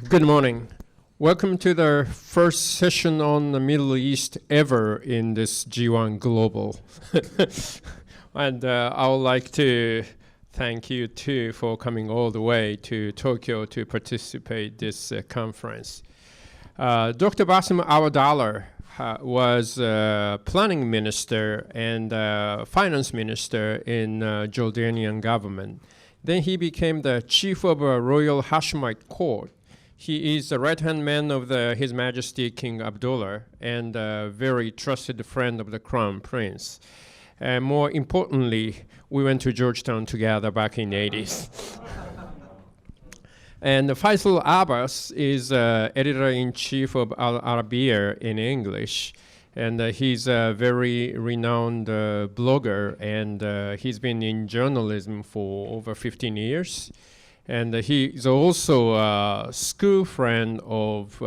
Good morning. Welcome to the first session on the Middle East ever in this G1 Global. And I would like to thank you too for coming all the way to Tokyo to participate this conference. Dr. Bassem Awadallah was planning minister and finance minister in Jordanian government. Then he became the chief of a royal Hashemite court. He is the right-hand man of His Majesty King Abdullah and a very trusted friend of the Crown Prince. And more importantly, we went to Georgetown together back in the 80s. And Faisal Abbas is editor-in-chief of Al Arabiya in English. And he's a very renowned blogger, and he's been in journalism for over 15 years. And he is also a school friend of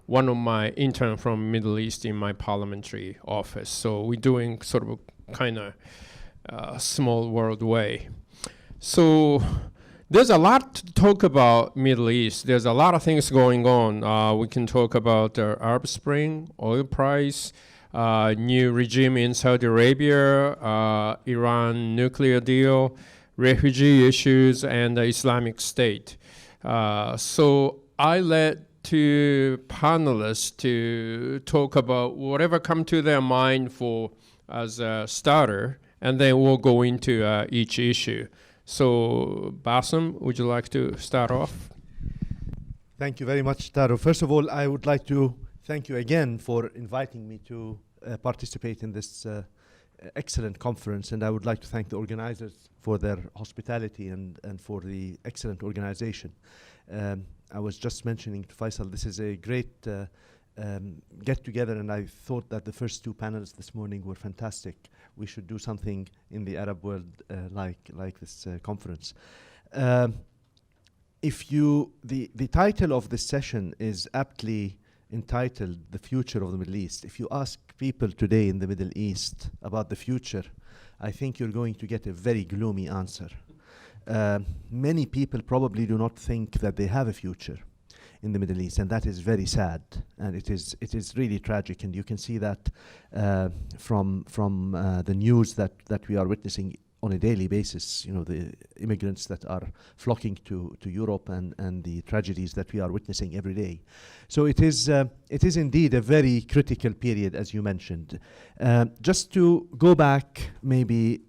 one of my interns from Middle East in my parliamentary office. So we're doing sort of a kind of small world way. So there's a lot to talk about Middle East. There's a lot of things going on. We can talk about the Arab Spring, oil price, new regime in Saudi Arabia, Iran nuclear deal, refugee issues, and the Islamic State. So I let two panelists to talk about whatever come to their mind for as a starter, and then we'll go into each issue. So Bassem, would you like to start off? Thank you very much, Taro. First of all, I would like to thank you again for inviting me to participate in this excellent conference, and I would like to thank the organizers for their hospitality and for the excellent organization. I was just mentioning to Faisal, this is a great get-together, and I thought that the first two panels this morning were fantastic. We should do something in the Arab world like this conference. The title of this session is aptly entitled The Future of the Middle East. If you ask people today in the Middle East about the future, I think you're going to get a very gloomy answer. Many people probably do not think that they have a future in the Middle East, and that is very sad, and it is really tragic, and you can see that from the news that we are witnessing on a daily basis. You know, the immigrants that are flocking to Europe and the tragedies that we are witnessing every day. So it is indeed a very critical period, as you mentioned. Just to go back maybe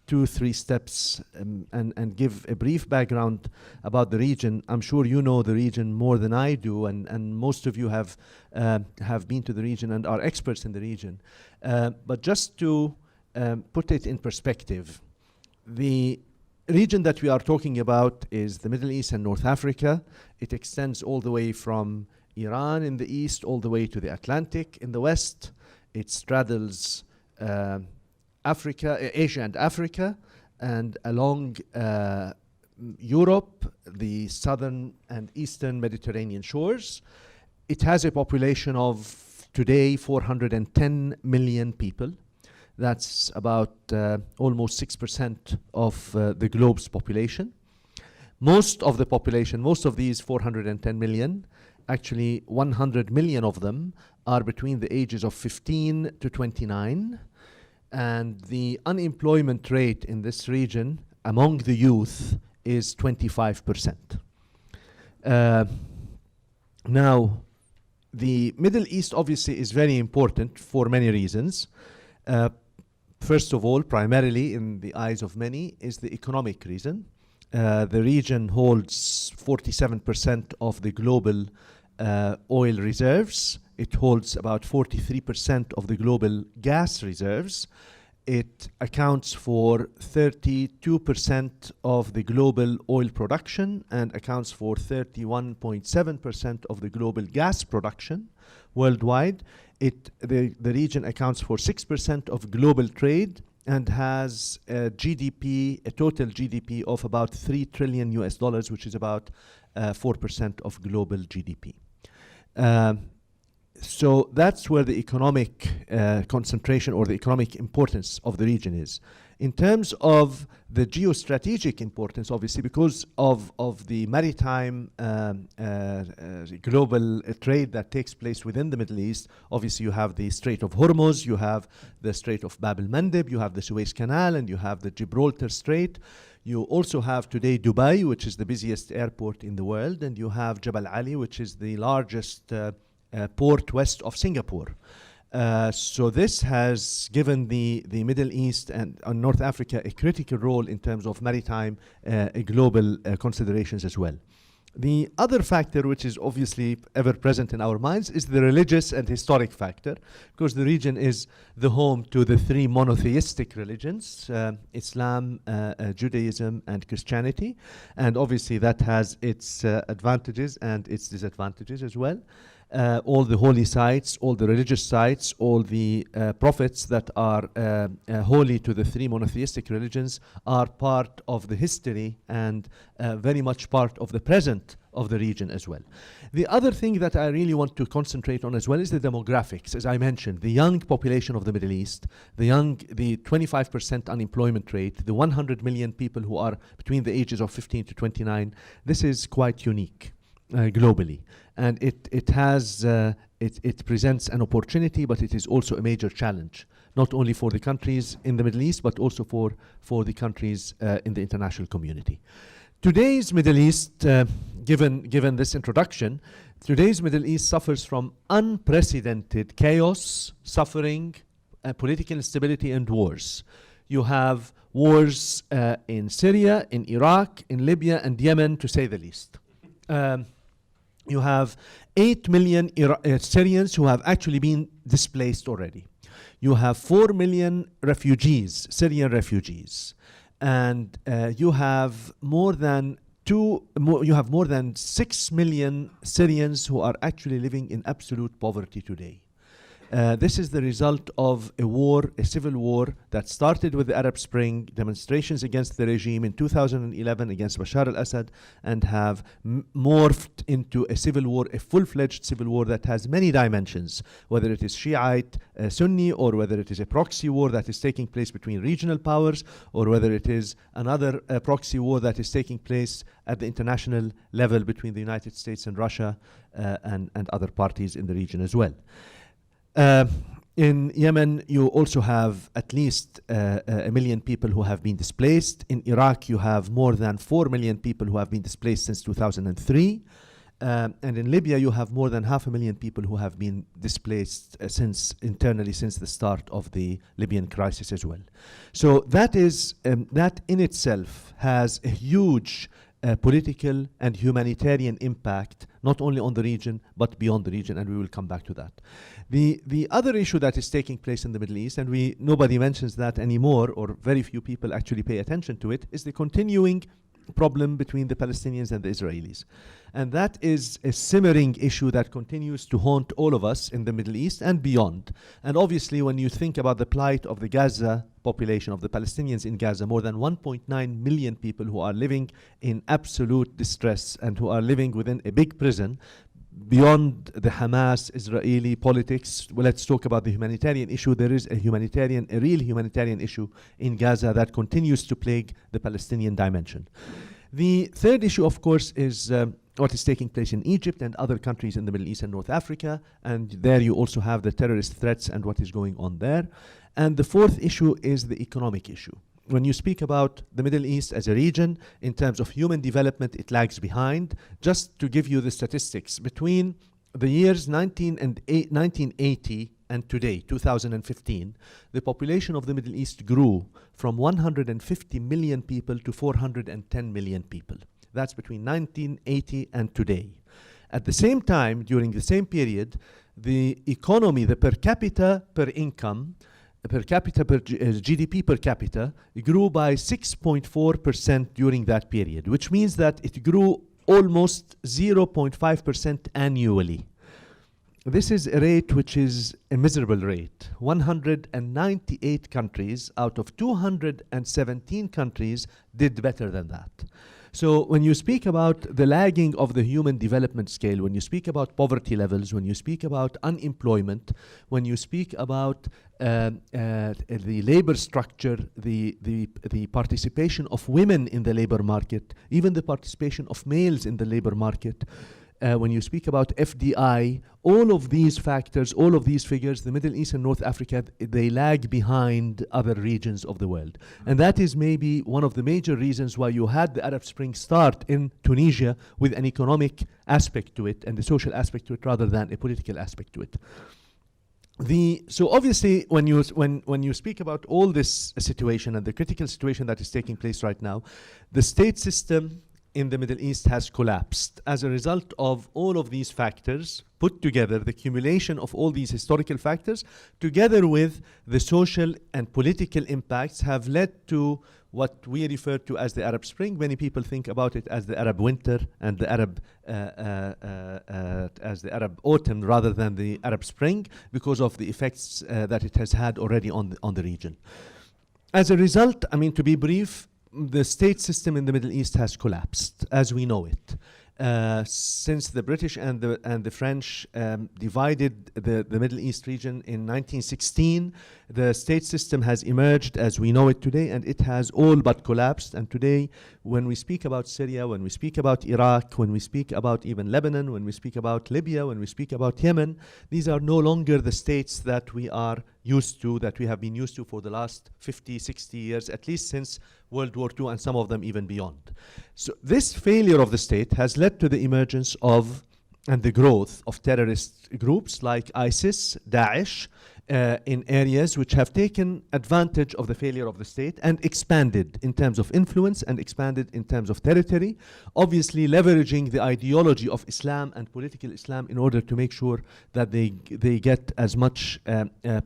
2-3 steps and give a brief background about the region. I'm sure you know the region more than I do, and most of you have been to the region and are experts in the region. But just to put it in perspective, the region that we are talking about is the Middle East and North Africa. It extends all the way from Iran in the east all the way to the Atlantic in the west. It straddles Asia and Africa, and along Europe, the southern and eastern Mediterranean shores. It has a population of today 410 million people. That's about almost 6% of the globe's population. Most of the population, most of these 410 million, actually 100 million of them are between the ages of 15 to 29. And the unemployment rate in this region among the youth is 25%. Now, the Middle East obviously is very important for many reasons. First of all, primarily in the eyes of many, is the economic reason. The region holds 47% of the global oil reserves. It holds about 43% of the global gas reserves. It accounts for 32% of the global oil production and accounts for 31.7% of the global gas production worldwide. The region accounts for 6% of global trade and has a total GDP of about $3 trillion US, which is about 4% of global GDP. So that's where the economic concentration or the economic importance of the region is. In terms of the geostrategic importance, obviously, because of the maritime global trade that takes place within the Middle East, obviously you have the Strait of Hormuz, you have the Strait of Bab el-Mandeb, you have the Suez Canal, and you have the Gibraltar Strait. You also have today Dubai, which is the busiest airport in the world, and you have Jebel Ali, which is the largest port west of Singapore. So this has given the Middle East and North Africa a critical role in terms of maritime global considerations as well. The other factor, which is obviously ever present in our minds, is the religious and historic factor, because the region is the home to the three monotheistic religions, Islam, Judaism, and Christianity. And obviously that has its advantages and its disadvantages as well. All the holy sites, all the religious sites, all the prophets that are holy to the three monotheistic religions are part of the history and very much part of the present of the region as well. The other thing that I really want to concentrate on as well is the demographics. As I mentioned, the young population of the Middle East, the 25% unemployment rate, the 100 million people who are between the ages of 15 to 29, this is quite unique globally. And it presents an opportunity, but it is also a major challenge, not only for the countries in the Middle East, but also for the countries in the international community. Today's Middle East, given this introduction, today's Middle East suffers from unprecedented chaos, suffering, political instability, and wars. You have wars in Syria, in Iraq, in Libya, and Yemen, to say the least. You have 8 million Syrians who have actually been displaced already. You have 4 million refugees, Syrian refugees. And you have more than 6 million Syrians who are actually living in absolute poverty today. This is the result of a war, a civil war that started with the Arab Spring, demonstrations against the regime in 2011 against Bashar al-Assad, and have morphed into a civil war, a full-fledged civil war that has many dimensions, whether it is Shiite, Sunni, or whether it is a proxy war that is taking place between regional powers, or whether it is another proxy war that is taking place at the international level between the United States and Russia and other parties in the region as well. In Yemen, you also have at least 1 million people who have been displaced. In Iraq, you have more than 4 million people who have been displaced since 2003. And in Libya, you have more than 500,000 people who have been displaced internally since the start of the Libyan crisis as well. So that in itself has a huge political and humanitarian impact, not only on the region, but beyond the region, and we will come back to that. The other issue that is taking place in the Middle East, and nobody mentions that anymore, or very few people actually pay attention to it, is the continuing problem between the Palestinians and the Israelis. And that is a simmering issue that continues to haunt all of us in the Middle East and beyond. And obviously, when you think about the plight of the Gaza population, of the Palestinians in Gaza, more than 1.9 million people who are living in absolute distress and who are living within a big prison, beyond the Hamas-Israeli politics, well, let's talk about the humanitarian issue. There is a real humanitarian issue in Gaza that continues to plague the Palestinian dimension. The third issue, of course, is what is taking place in Egypt and other countries in the Middle East and North Africa. And there you also have the terrorist threats and what is going on there. And the fourth issue is the economic issue. When you speak about the Middle East as a region, in terms of human development, it lags behind. Just to give you the statistics, between the years 1980 and today, 2015, the population of the Middle East grew from 150 million people to 410 million people. That's between 1980 and today. At the same time, during the same period, the economy, the per capita per income, GDP per capita grew by 6.4% during that period, which means that it grew almost 0.5% annually. This is a rate which is a miserable rate. 198 countries out of 217 countries did better than that. So when you speak about the lagging of the human development scale, when you speak about poverty levels, when you speak about unemployment, when you speak about the labor structure, the participation of women in the labor market, even the participation of males in the labor market, when you speak about FDI, all of these factors, all of these figures, the Middle East and North Africa, they lag behind other regions of the world. And that is maybe one of the major reasons why you had the Arab Spring start in Tunisia with an economic aspect to it and a social aspect to it rather than a political aspect to it. So obviously, when you speak about all this situation and the critical situation that is taking place right now, the state system in the Middle East has collapsed as a result of all of these factors put together. The accumulation of all these historical factors together with the social and political impacts have led to what we refer to as the Arab Spring. Many people think about it as the Arab winter and the Arab autumn rather than the Arab Spring because of the effects that it has had already on the region. As a result, I mean, to be brief, the state system in the Middle East has collapsed as we know it. Since the British and the French divided the Middle East region in 1916, the state system has emerged as we know it today, and it has all but collapsed. And today, when we speak about Syria, when we speak about Iraq, when we speak about even Lebanon, when we speak about Libya, when we speak about Yemen, these are no longer the states that we are used to, that we have been used to for the last 50, 60 years, at least since World War II, and some of them even beyond. So this failure of the state has led to the emergence of and the growth of terrorist groups like ISIS, Daesh, in areas which have taken advantage of the failure of the state and expanded in terms of influence and expanded in terms of territory, obviously leveraging the ideology of Islam and political Islam in order to make sure that they get as much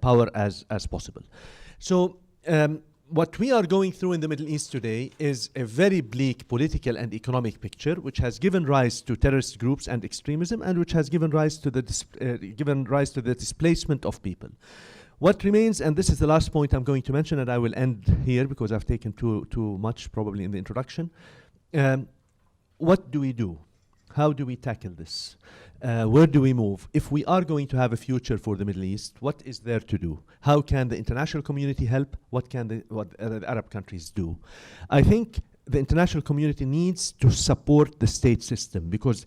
power as possible. So what we are going through in the Middle East today is a very bleak political and economic picture, which has given rise to terrorist groups and extremism, and which has given rise to the displacement of people. What remains, and this is the last point I'm going to mention, and I will end here because I've taken too much probably in the introduction. What do we do? How do we tackle this? Where do we move? If we are going to have a future for the Middle East, what is there to do? How can the international community help? What can the Arab countries do? I think the international community needs to support the state system because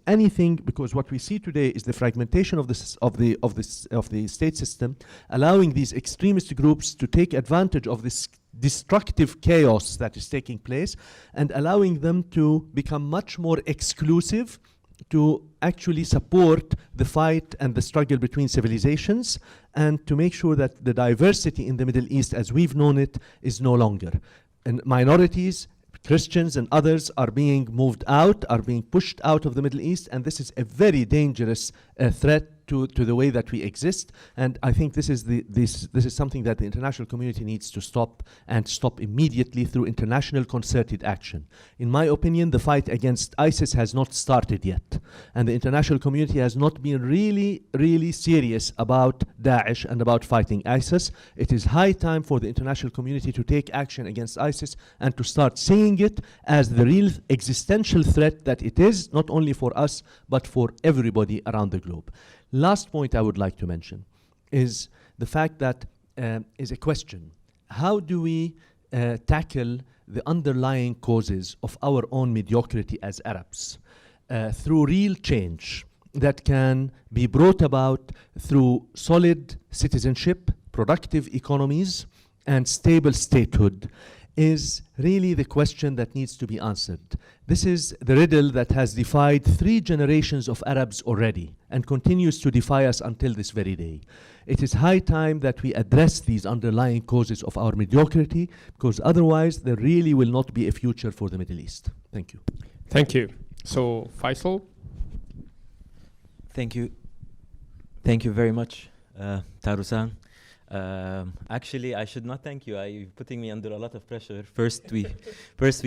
what we see today is the fragmentation of the state system, allowing these extremist groups to take advantage of this destructive chaos that is taking place and allowing them to become much more exclusive to actually support the fight and the struggle between civilizations and to make sure that the diversity in the Middle East as we've known it is no longer. And minorities, Christians and others are being moved out, are being pushed out of the Middle East, and this is a very dangerous threat to the way that we exist. And I think this is something that the international community needs to stop, and stop immediately through international concerted action. In my opinion, the fight against ISIS has not started yet, and the international community has not been really serious about Daesh and about fighting ISIS. It is high time for the international community to take action against ISIS and to start seeing it as the real existential threat that it is, not only for us, but for everybody around the globe. Last point I would like to mention is the fact that is a question. How do we tackle the underlying causes of our own mediocrity as Arabs through real change that can be brought about through solid citizenship, productive economies, and stable statehood is really the question that needs to be answered. This is the riddle that has defied 3 generations of Arabs already and continues to defy us until this very day. It is high time that we address these underlying causes of our mediocrity, because otherwise there really will not be a future for the Middle East. Thank you. Thank you. So, Faisal? Thank you. Thank you very much, Tarusan. Actually, I should not thank you. You're putting me under a lot of pressure. First, we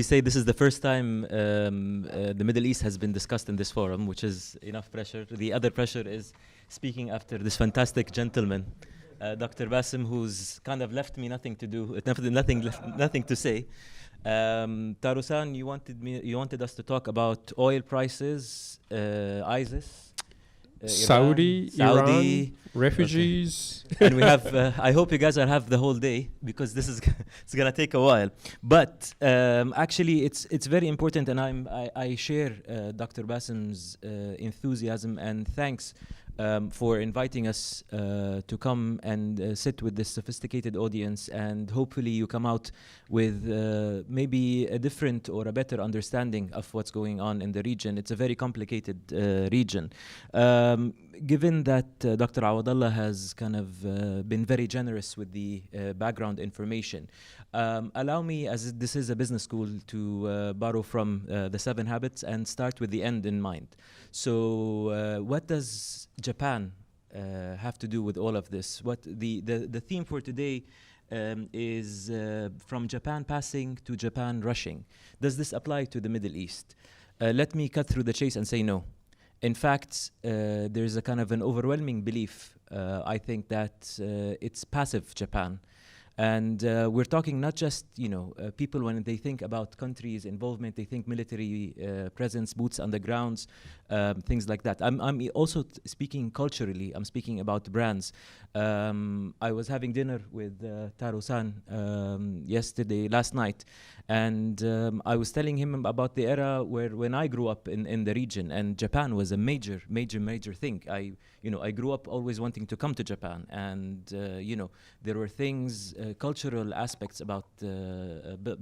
say this is the first time the Middle East has been discussed in this forum, which is enough pressure. The other pressure is speaking after this fantastic gentleman, Dr. Bassem, who's kind of left me nothing to do, nothing to say. Tarusan, you wanted us to talk about oil prices, ISIS, Saudi, Iran, Okay. refugees. And we have. I hope you guys will have the whole day because this is it's gonna take a while. But actually, it's very important, and I share Dr. Bassem's enthusiasm and thanks for inviting us to come and sit with this sophisticated audience, and hopefully you come out with maybe a different or a better understanding of what's going on in the region. It's a very complicated region. Given that Dr. Awadallah has kind of been very generous with the background information, allow me, as this is a business school, to borrow from the 7 habits and start with the end in mind. So what does Japan have to do with all of this? What the theme for today is from Japan passing to Japan rushing. Does this apply to the Middle East? Let me cut through the chase and say no. In fact, there's a kind of an overwhelming belief, I think, that it's passive Japan. And we're talking not just, people when they think about countries' involvement, they think military presence, boots on the grounds, things like that. I'm also speaking culturally. I'm speaking about brands. I was having dinner with Taro-san last night, and I was telling him about the era when I grew up in the region, and Japan was a major thing. I grew up always wanting to come to Japan, and there were things, cultural aspects about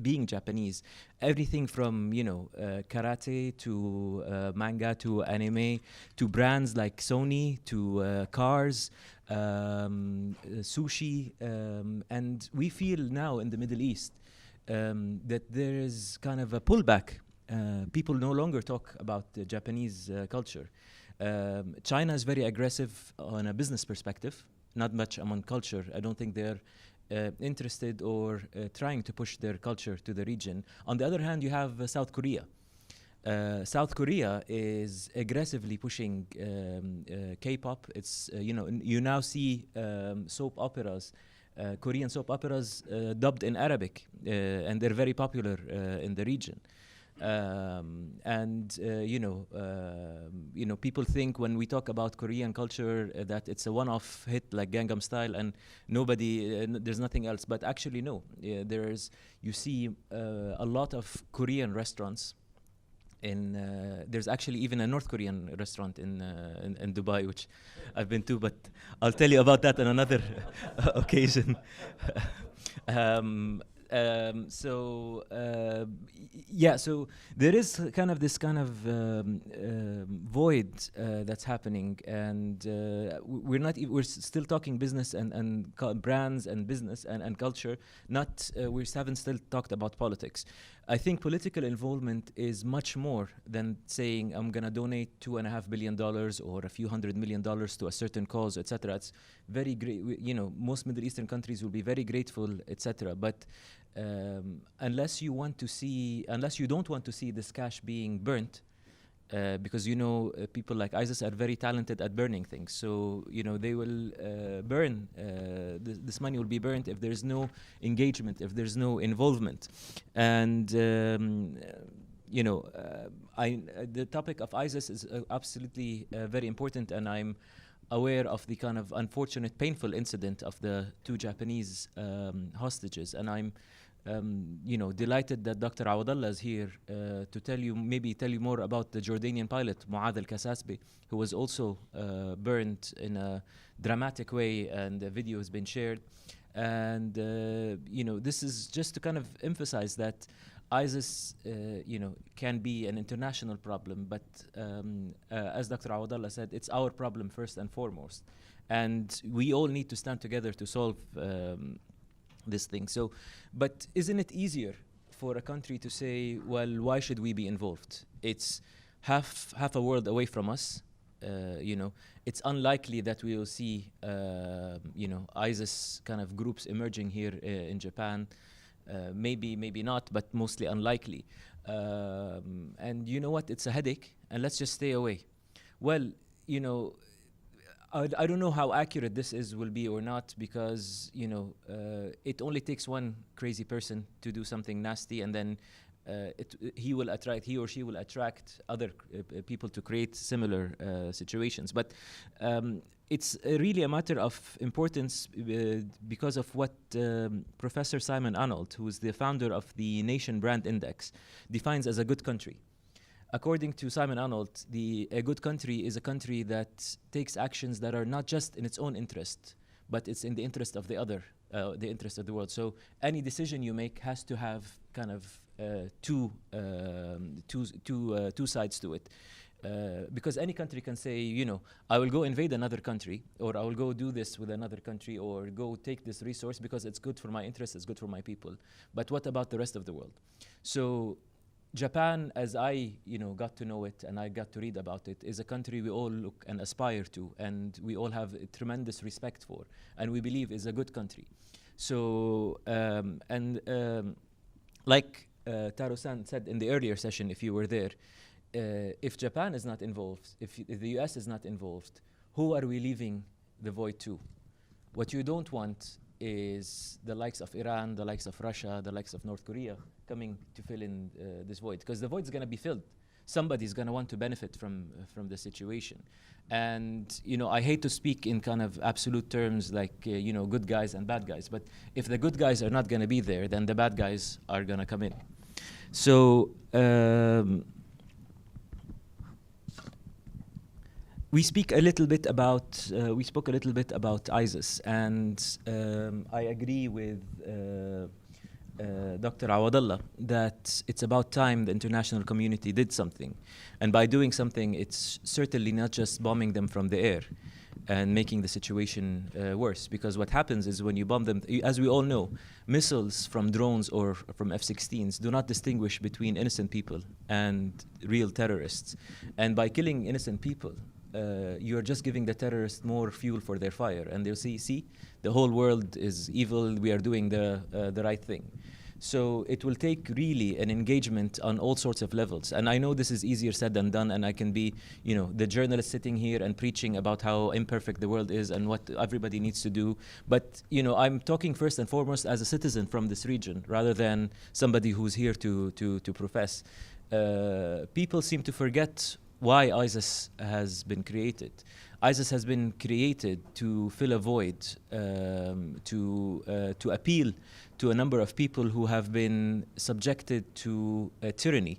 being Japanese. Everything from karate to manga to anime to brands like Sony to cars, sushi, and we feel now in the Middle East that there is kind of a pullback. People no longer talk about the Japanese culture. China is very aggressive on a business perspective, not much among culture. I don't think they're interested or trying to push their culture to the region. On the other hand, you have South Korea. South Korea is aggressively pushing K-pop. It's you now see soap operas, Korean soap operas dubbed in Arabic, and they're very popular in the region. People think when we talk about Korean culture that it's a one-off hit like Gangnam Style and there's nothing else. But actually, no. You see a lot of Korean restaurants. There's actually even a North Korean restaurant in Dubai, which I've been to, but I'll tell you about that on another occasion. So there is kind of this kind of void that's happening, and we're still talking business and brands and business and culture. We haven't still talked about politics. I think political involvement is much more than saying I'm gonna donate $2.5 billion or a few $100 million to a certain cause, etc. It's very great. Most Middle Eastern countries will be very grateful, etc. But unless you don't want to see this cash being burnt, because people like ISIS are very talented at burning things. So they will burn. This money will be burnt if there's no engagement, if there's no involvement, and the topic of ISIS is absolutely very important, and I'm aware of the kind of unfortunate, painful incident of the 2 Japanese hostages, and I'm delighted that Dr. Awadallah is here to tell you more about the Jordanian pilot, Mu'adh al-Kasasbi, who was also burned in a dramatic way, and the video has been shared. And, this is just to kind of emphasize that ISIS, can be an international problem, but as Dr. Awadallah said, it's our problem first and foremost. And we all need to stand together to solve this thing. So, but isn't it easier for a country to say, well, why should we be involved? It's half a world away from us. It's unlikely that we will see, ISIS kind of groups emerging here in Japan. Maybe not, but mostly unlikely. And you know what? It's a headache, and let's just stay away. Well, I don't know how accurate this will be or not, because it only takes one crazy person to do something nasty, and then he or she will attract other people to create similar situations. But it's really a matter of importance because of what Professor Simon Arnold, who is the founder of the Nation Brand Index, defines as a good country. According to Simon Arnold, a good country is a country that takes actions that are not just in its own interest, but it's in the interest of the interest of the world. So any decision you make has to have kind of two sides to it. Because any country can say, I will go invade another country, or I will go do this with another country, or go take this resource because it's good for my interests, it's good for my people. But what about the rest of the world? So Japan, as I got to know it and I got to read about it, is a country we all look and aspire to, and we all have tremendous respect for, and we believe is a good country. So, like Taro-san said in the earlier session, if you were there, if Japan is not involved, if the US is not involved, who are we leaving the void to? What you don't want is the likes of Iran, the likes of Russia, the likes of North Korea coming to fill in this void, because the void is going to be filled. Somebody's going to want to benefit from the situation. And I hate to speak in kind of absolute terms like good guys and bad guys, but if the good guys are not going to be there, then the bad guys are going to come in. So we spoke a little bit about ISIS, and I agree with Dr. Awadallah that it's about time the international community did something. And by doing something, it's certainly not just bombing them from the air and making the situation worse. Because what happens is when you bomb them, as we all know, missiles from drones or from F-16s do not distinguish between innocent people and real terrorists. And by killing innocent people, you're just giving the terrorists more fuel for their fire, and they'll see, the whole world is evil, we are doing the right thing. So it will take really an engagement on all sorts of levels. And I know this is easier said than done, and I can be, the journalist sitting here and preaching about how imperfect the world is and what everybody needs to do. But, I'm talking first and foremost as a citizen from this region, rather than somebody who's here to profess. People seem to forget why ISIS has been created. ISIS has been created to fill a void, to appeal to a number of people who have been subjected to tyranny,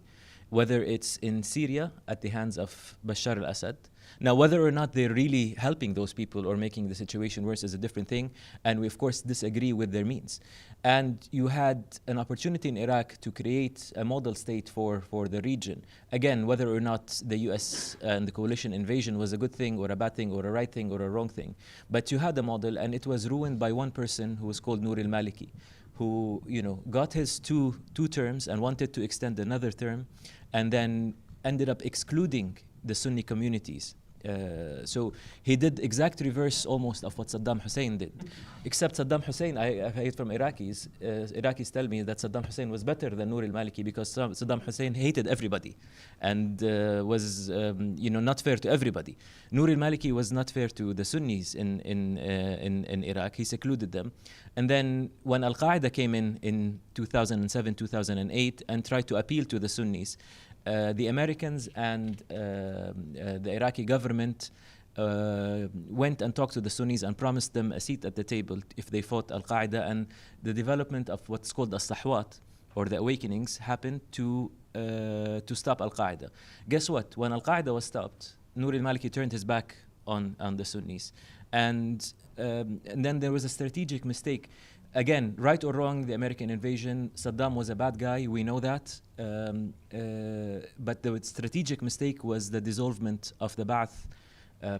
whether it's in Syria at the hands of Bashar al-Assad. Now, whether or not they're really helping those people or making the situation worse is a different thing, and we, of course, disagree with their means. And you had an opportunity in Iraq to create a model state for the region. Again, whether or not the US and the coalition invasion was a good thing or a bad thing or a right thing or a wrong thing. But you had a model, and it was ruined by one person who was called Noor al-Maliki, who got his two terms and wanted to extend another term, and then ended up excluding the Sunni communities. So he did exact reverse almost of what Saddam Hussein did. Except Saddam Hussein, I heard from Iraqis, Iraqis tell me that Saddam Hussein was better than Noor al-Maliki because Saddam Hussein hated everybody and was not fair to everybody. Noor al-Maliki was not fair to the Sunnis in Iraq. He secluded them. And then when Al-Qaeda came in 2007, 2008 and tried to appeal to the Sunnis, the Americans and the Iraqi government went and talked to the Sunnis and promised them a seat at the table if they fought Al-Qaeda, and the development of what's called as-Sahwat, or the awakenings, happened to stop Al-Qaeda. Guess what? When Al-Qaeda was stopped, Noor al-Maliki turned his back on the Sunnis. And then there was a strategic mistake. Again, right or wrong, the American invasion, Saddam was a bad guy, we know that. But the strategic mistake was the dissolvement of the Ba'ath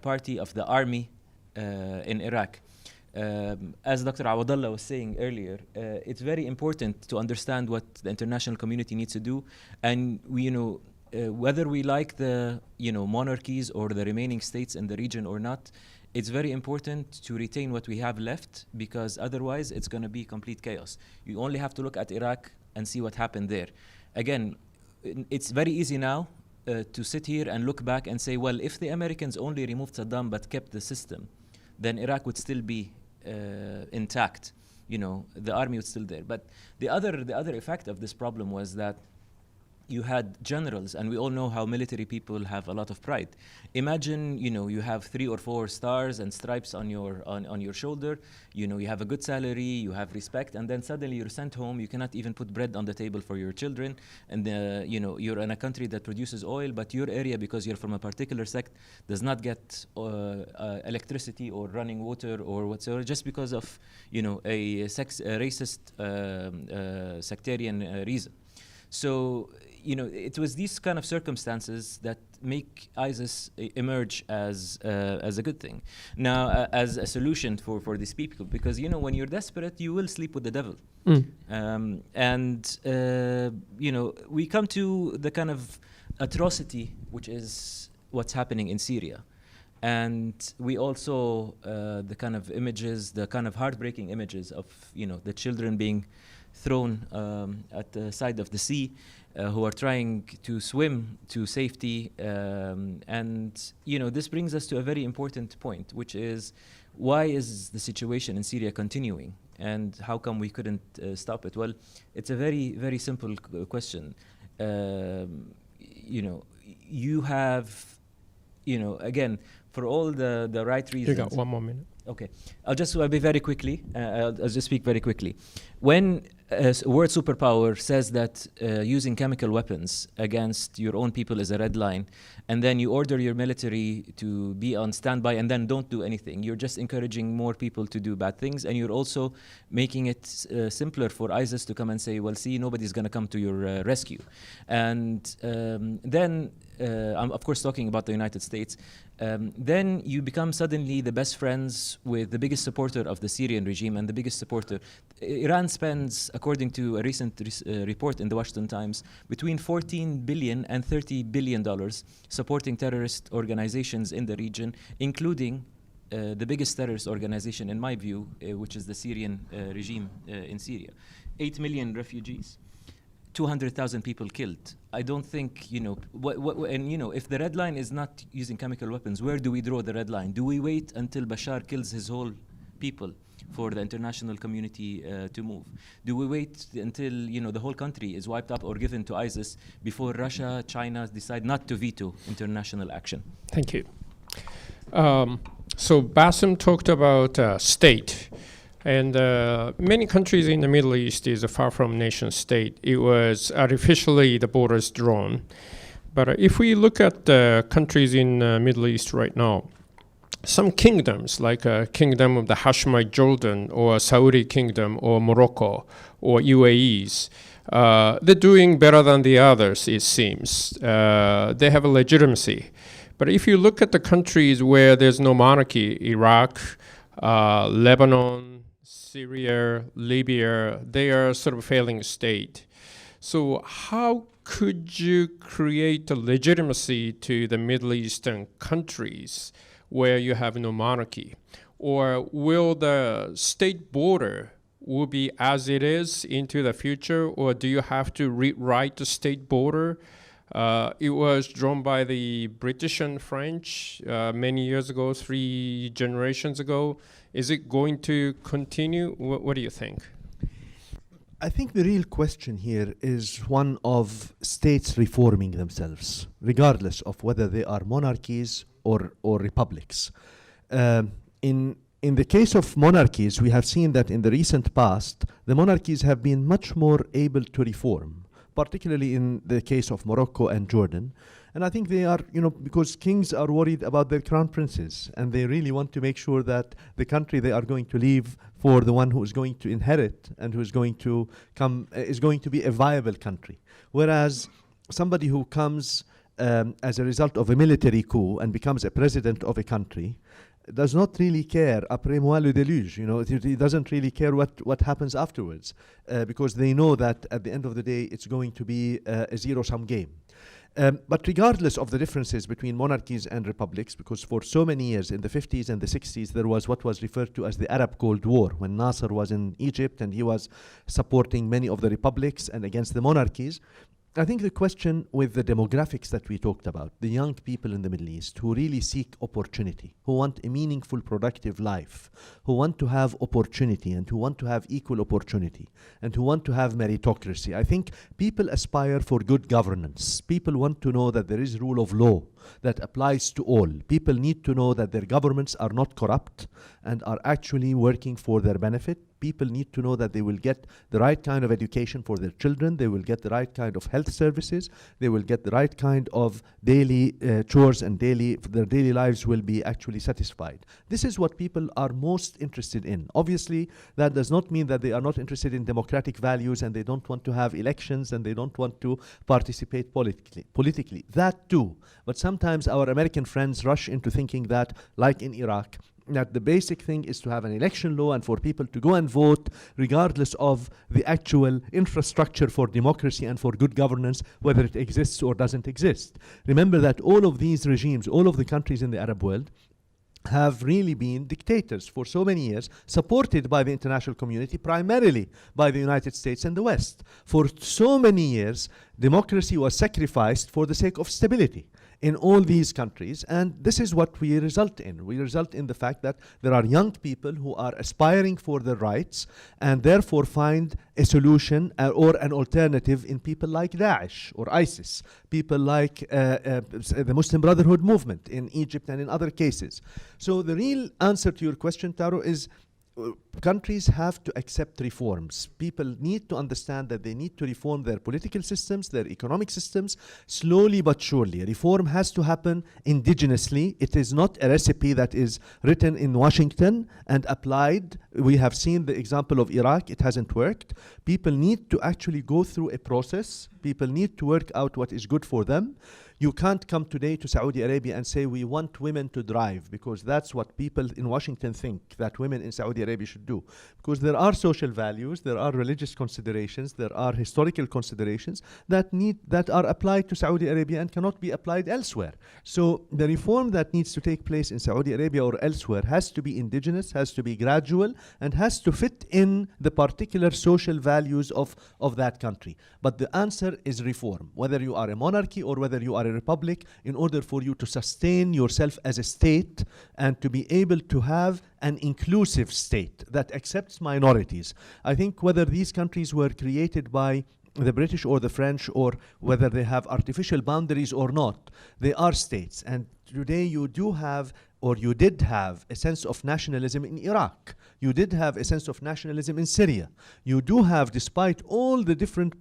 party, of the army in Iraq. As Dr. Awadallah was saying earlier, it's very important to understand what the international community needs to do. And we, whether we like the monarchies or the remaining states in the region or not, it's very important to retain what we have left, because otherwise it's going to be complete chaos. You only have to look at Iraq and see what happened there. Again, it's very easy now to sit here and look back and say, well, if the Americans only removed Saddam but kept the system, then Iraq would still be intact. The army was still there. But the other effect of this problem was that you had generals, and we all know how military people have a lot of pride. Imagine, you have 3 or 4 stars and stripes on your shoulder. You have a good salary, you have respect, and then suddenly you're sent home. You cannot even put bread on the table for your children, and you're in a country that produces oil, but your area, because you're from a particular sect, does not get electricity or running water or whatsoever, just because of a racist sectarian reason. So it was these kind of circumstances that make ISIS emerge as a good thing. Now, as a solution for these people, because when you're desperate, you will sleep with the devil. We come to the kind of atrocity, which is what's happening in Syria. And we also the kind of images, the kind of heartbreaking images of the children being thrown at the side of the sea, who are trying to swim to safety. This brings us to a very important point, which is, why is the situation in Syria continuing? And how come we couldn't stop it? Well, it's a very, very simple question. You have, again, for all the right reasons. You got 1 more minute. Okay, I'll be very quickly. I'll just speak very quickly. When a world superpower says that using chemical weapons against your own people is a red line, and then you order your military to be on standby and then don't do anything, you're just encouraging more people to do bad things, and you're also making it simpler for ISIS to come and say, well, see, nobody's going to come to your rescue. And then, I'm of course talking about the United States, then you become suddenly the best friends with the biggest supporter of the Syrian regime and the biggest supporter. Iran spends, according to a recent report in the Washington Times, between $14 billion and $30 billion supporting terrorist organizations in the region, including the biggest terrorist organization, in my view, which is the Syrian regime in Syria. 8 million refugees. 200,000 people killed. I don't think, if the red line is not using chemical weapons, where do we draw the red line? Do we wait until Bashar kills his whole people for the international community to move? Do we wait until, the whole country is wiped up or given to ISIS before Russia, China decide not to veto international action? Thank you. So Bassem talked about state. And many countries in the Middle East is far from nation state. It was artificially the borders drawn. But if we look at the countries in the Middle East right now, some kingdoms, like a kingdom of the Hashemite Jordan or Saudi kingdom or Morocco or UAEs, they're doing better than the others, it seems. They have a legitimacy. But if you look at the countries where there's no monarchy, Iraq, Lebanon, Syria, Libya, they are sort of failing state. So how could you create a legitimacy to the Middle Eastern countries where you have no monarchy? Or will the state border will be as it is into the future, or do you have to rewrite the state border? It was drawn by the British and French many years ago, 3 generations ago. Is it going to continue? What do you think? I think the real question here is one of states reforming themselves, regardless of whether they are monarchies or republics. In the case of monarchies, we have seen that in the recent past, the monarchies have been much more able to reform, particularly in the case of Morocco and Jordan. And I think they are, because kings are worried about their crown princes, and they really want to make sure that the country they are going to leave for the one who is going to inherit and who is going to come is going to be a viable country. Whereas somebody who comes as a result of a military coup and becomes a president of a country does not really care, après moi le déluge, he doesn't really care what happens afterwards, because they know that at the end of the day it's going to be a zero-sum game. But regardless of the differences between monarchies and republics, because for so many years in the 50s and the 60s there was what was referred to as the Arab Cold War, when Nasser was in Egypt and he was supporting many of the republics and against the monarchies. I think the question with the demographics that we talked about, the young people in the Middle East who really seek opportunity, who want a meaningful, productive life, who want to have opportunity and who want to have equal opportunity and who want to have meritocracy. I think people aspire for good governance. People want to know that there is rule of law that applies to all. People need to know that their governments are not corrupt and are actually working for their benefit. People need to know that they will get the right kind of education for their children, they will get the right kind of health services, they will get the right kind of daily chores and their daily lives will be actually satisfied. This is what people are most interested in. Obviously, that does not mean that they are not interested in democratic values and they don't want to have elections and they don't want to participate politically. That too. But sometimes our American friends rush into thinking that, like in Iraq, that the basic thing is to have an election law and for people to go and vote regardless of the actual infrastructure for democracy and for good governance, whether it exists or doesn't exist. Remember that all of these regimes, all of the countries in the Arab world, have really been dictators for so many years, supported by the international community, primarily by the United States and the West. For so many years, democracy was sacrificed for the sake of stability in all these countries, and this is what we result in. We result in the fact that there are young people who are aspiring for their rights and therefore find a solution or an alternative in people like Daesh or ISIS, people like the Muslim Brotherhood movement in Egypt and in other cases. So the real answer to your question, Taro, is countries have to accept reforms. People need to understand that they need to reform their political systems, their economic systems, slowly but surely. Reform has to happen indigenously. It is not a recipe that is written in Washington and applied. We have seen the example of Iraq. It hasn't worked. People need to actually go through a process. People need to work out what is good for them. You can't come today to Saudi Arabia and say we want women to drive, because that's what people in Washington think that women in Saudi Arabia should do. Because there are social values, there are religious considerations, there are historical considerations that are applied to Saudi Arabia and cannot be applied elsewhere. So the reform that needs to take place in Saudi Arabia or elsewhere has to be indigenous, has to be gradual, and has to fit in the particular social values of that country. But the answer is reform, whether you are a monarchy or whether you are a republic, in order for you to sustain yourself as a state and to be able to have an inclusive state that accepts minorities. I think whether these countries were created by the British or the French, or whether they have artificial boundaries or not, they are states. And today you do have, or you did have, a sense of nationalism in Iraq. You did have a sense of nationalism in Syria. You do have, despite all the different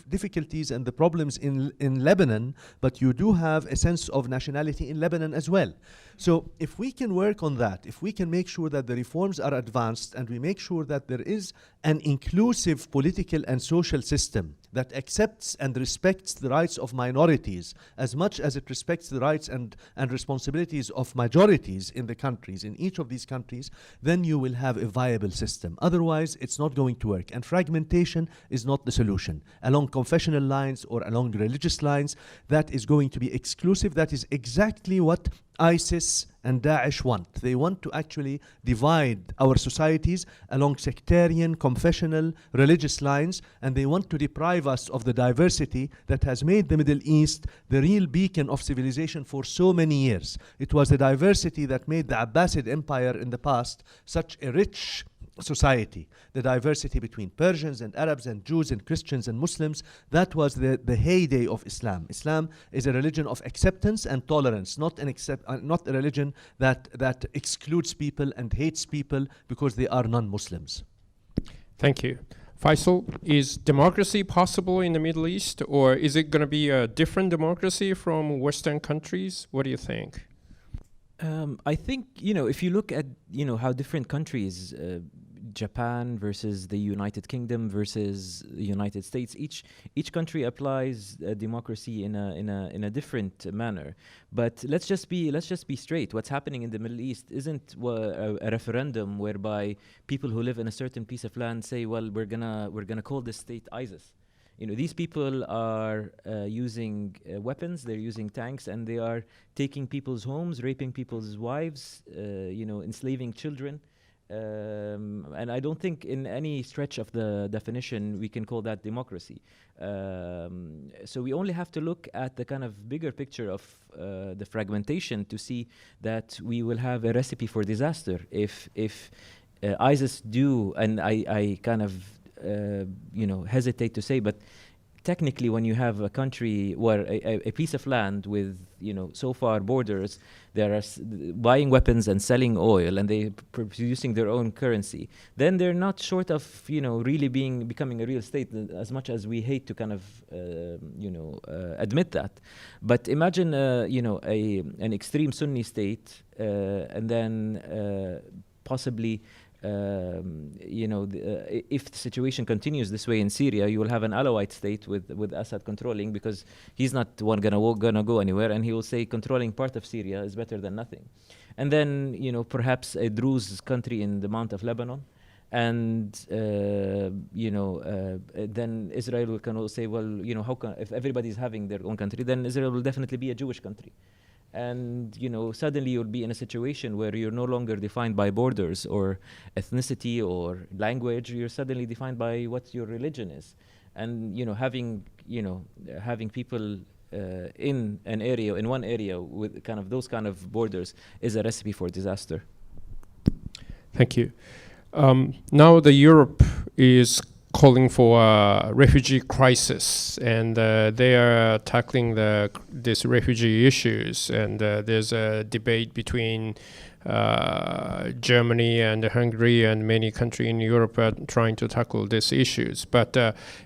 difficulties and the problems in Lebanon, but you do have a sense of nationality in Lebanon as well. So if we can work on that, if we can make sure that the reforms are advanced and we make sure that there is an inclusive political and social system that accepts and respects the rights of minorities as much as it respects the rights and responsibilities of majorities in the countries, in each of these countries, then you will have a viable system. Otherwise, it's not going to work. And fragmentation is not the solution. Along confessional lines or along religious lines, that is going to be exclusive. That is exactly what ISIS and Daesh want. They want to actually divide our societies along sectarian, confessional, religious lines, and they want to deprive us of the diversity that has made the Middle East the real beacon of civilization for so many years. It was the diversity that made the Abbasid Empire in the past such a rich society. The diversity between Persians and Arabs and Jews and Christians and Muslims, that was the heyday of Islam. Islam is a religion of acceptance and tolerance, not a religion that excludes people and hates people because they are non-Muslims. Thank you. Faisal, is democracy possible in the Middle East, or is it going to be a different democracy from Western countries? What do you think? I think, if you look at, how different countries, Japan versus the United Kingdom versus the United States, each country applies democracy in a different manner. But let's just be straight. What's happening in the Middle East isn't a referendum whereby people who live in a certain piece of land say, well, we're gonna call this state ISIS. These people are using weapons, they're using tanks, and they are taking people's homes, raping people's wives, enslaving children. And I don't think in any stretch of the definition we can call that democracy. So we only have to look at the kind of bigger picture of the fragmentation to see that we will have a recipe for disaster if ISIS do, and I kind of hesitate to say, but technically when you have a country where a piece of land with so far borders, they are buying weapons and selling oil, and they producing their own currency, then they're not short of really becoming a real state, as much as we hate to kind of admit that. But imagine an extreme Sunni state, and then possibly if the situation continues this way in Syria, you will have an Alawite state with Assad controlling, because he's not one gonna go anywhere, and he will say controlling part of Syria is better than nothing. And then perhaps a Druze country in the Mount of Lebanon, and then Israel can say, well, how can, if everybody's having their own country, then Israel will definitely be a Jewish country. And suddenly you'll be in a situation where you're no longer defined by borders or ethnicity or language. You're suddenly defined by what your religion is. And having people in one area with kind of those kind of borders is a recipe for disaster. Thank you. Now the Europe is calling for a refugee crisis, and they are tackling these refugee issues, and there's a debate between Germany and Hungary and many countries in Europe are trying to tackle these issues. But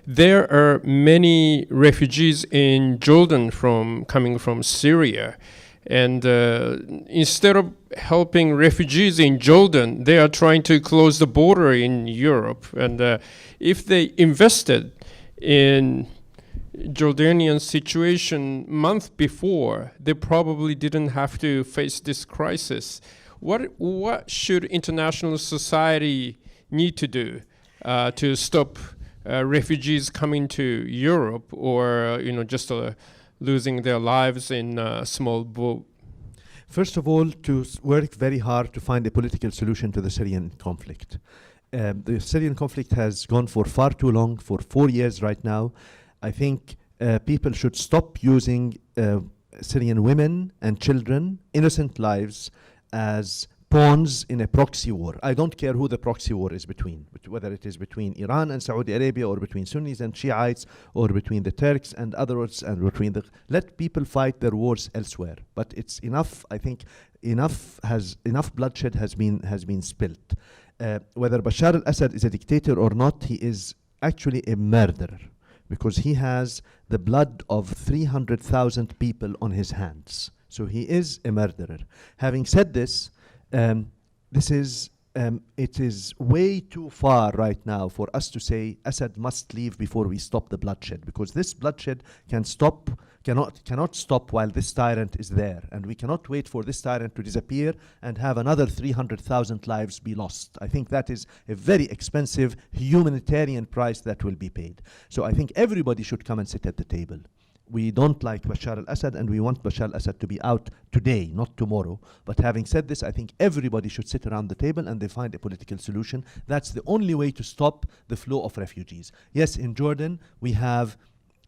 there are many refugees in Jordan coming from Syria. And instead of helping refugees in Jordan, they are trying to close the border in Europe. And if they invested in Jordanian situation month before, they probably didn't have to face this crisis. What should international society need to do to stop refugees coming to Europe, or just losing their lives in a small boat? First of all, to work very hard to find a political solution to the Syrian conflict. The Syrian conflict has gone for far too long, for 4 years right now. I think people should stop using Syrian women and children, innocent lives, as pawns in a proxy war. I don't care who the proxy war is between, whether it is between Iran and Saudi Arabia, or between Sunnis and Shiites, or between the Turks and others, and let people fight their wars elsewhere. But it's enough. I think enough bloodshed has been spilt. Whether Bashar al-Assad is a dictator or not, he is actually a murderer, because he has the blood of 300,000 people on his hands. So he is a murderer. Having said this, it is way too far right now for us to say Assad must leave before we stop the bloodshed, because this bloodshed cannot stop while this tyrant is there, and we cannot wait for this tyrant to disappear and have another 300,000 lives be lost. I think that is a very expensive humanitarian price that will be paid. So I think everybody should come and sit at the table. We don't like Bashar al-Assad, and we want Bashar al-Assad to be out today, not tomorrow. But having said this, I think everybody should sit around the table and they find a political solution. That's the only way to stop the flow of refugees. Yes, in Jordan, we have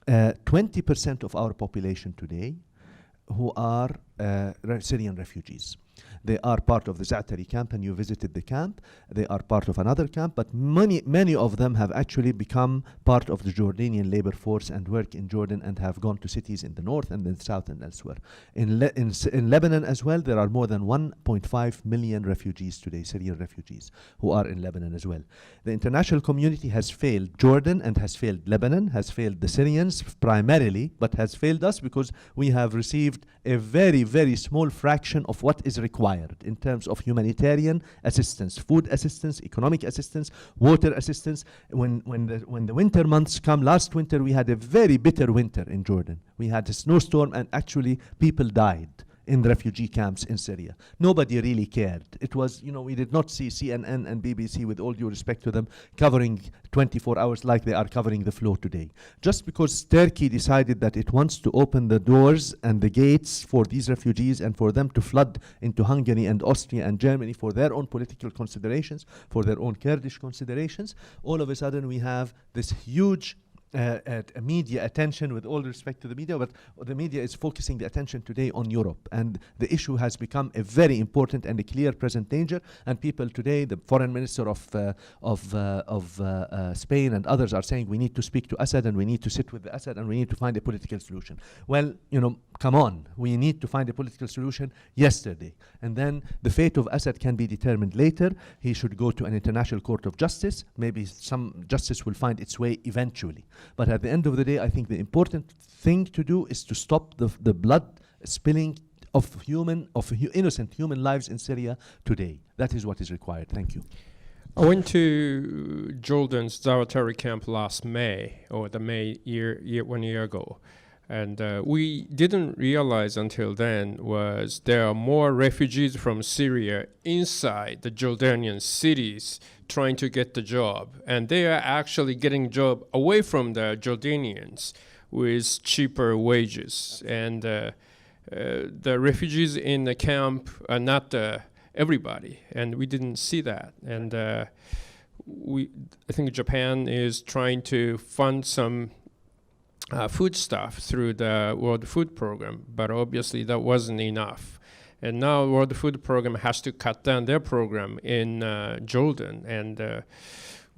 20% of our population today who are Syrian refugees. They are part of the Za'atari camp, and you visited the camp. They are part of another camp, but many of them have actually become part of the Jordanian labor force and work in Jordan, and have gone to cities in the north and the south and elsewhere. In Lebanon as well, there are more than 1.5 million refugees today, Syrian refugees, who are in Lebanon as well. The international community has failed Jordan and has failed Lebanon, has failed the Syrians primarily, but has failed us because we have received a very, very small fraction of what is required in terms of humanitarian assistance, food assistance, economic assistance, water assistance. When the winter months come, last winter we had a very bitter winter in Jordan. We had a snowstorm, and actually people died in refugee camps in Syria. Nobody really cared. It was, we did not see CNN and BBC, with all due respect to them, covering 24 hours like they are covering the flow today. Just because Turkey decided that it wants to open the doors and the gates for these refugees and for them to flood into Hungary and Austria and Germany for their own political considerations, for their own Kurdish considerations, all of a sudden we have this huge media attention, with all respect to the media, but the media is focusing the attention today on Europe, and the issue has become a very important and a clear present danger. And people today, the foreign minister of Spain and others, are saying we need to speak to Assad and we need to sit with the Assad and we need to find a political solution. Well, come on, we need to find a political solution yesterday, and then the fate of Assad can be determined later. He should go to an international court of justice. Maybe some justice will find its way eventually. But at the end of the day, I think the important thing to do is to stop the blood spilling of innocent human lives in Syria today. That is what is required. Thank you. I went to Jordan's Zawatari camp last May, or the May 1 year ago. And we didn't realize until then was there are more refugees from Syria inside the Jordanian cities trying to get the job. And they are actually getting job away from the Jordanians with cheaper wages. And the refugees in the camp are not everybody. And we didn't see that. And I think Japan is trying to fund some food stuff through the World Food Program, but obviously that wasn't enough. And now World Food Program has to cut down their program in Jordan, and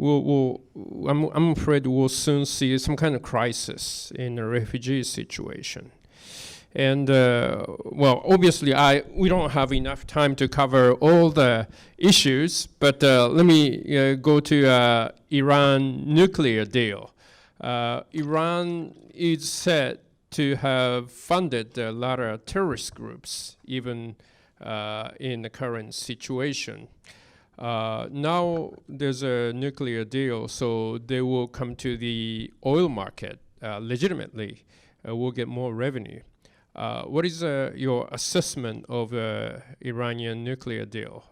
I'm afraid we'll soon see some kind of crisis in the refugee situation. And well, obviously we don't have enough time to cover all the issues, but let me go to Iran nuclear deal. Iran is said to have funded a lot of terrorist groups, even in the current situation. Now there's a nuclear deal, so they will come to the oil market legitimately. We'll get more revenue. What is your assessment of Iranian nuclear deal,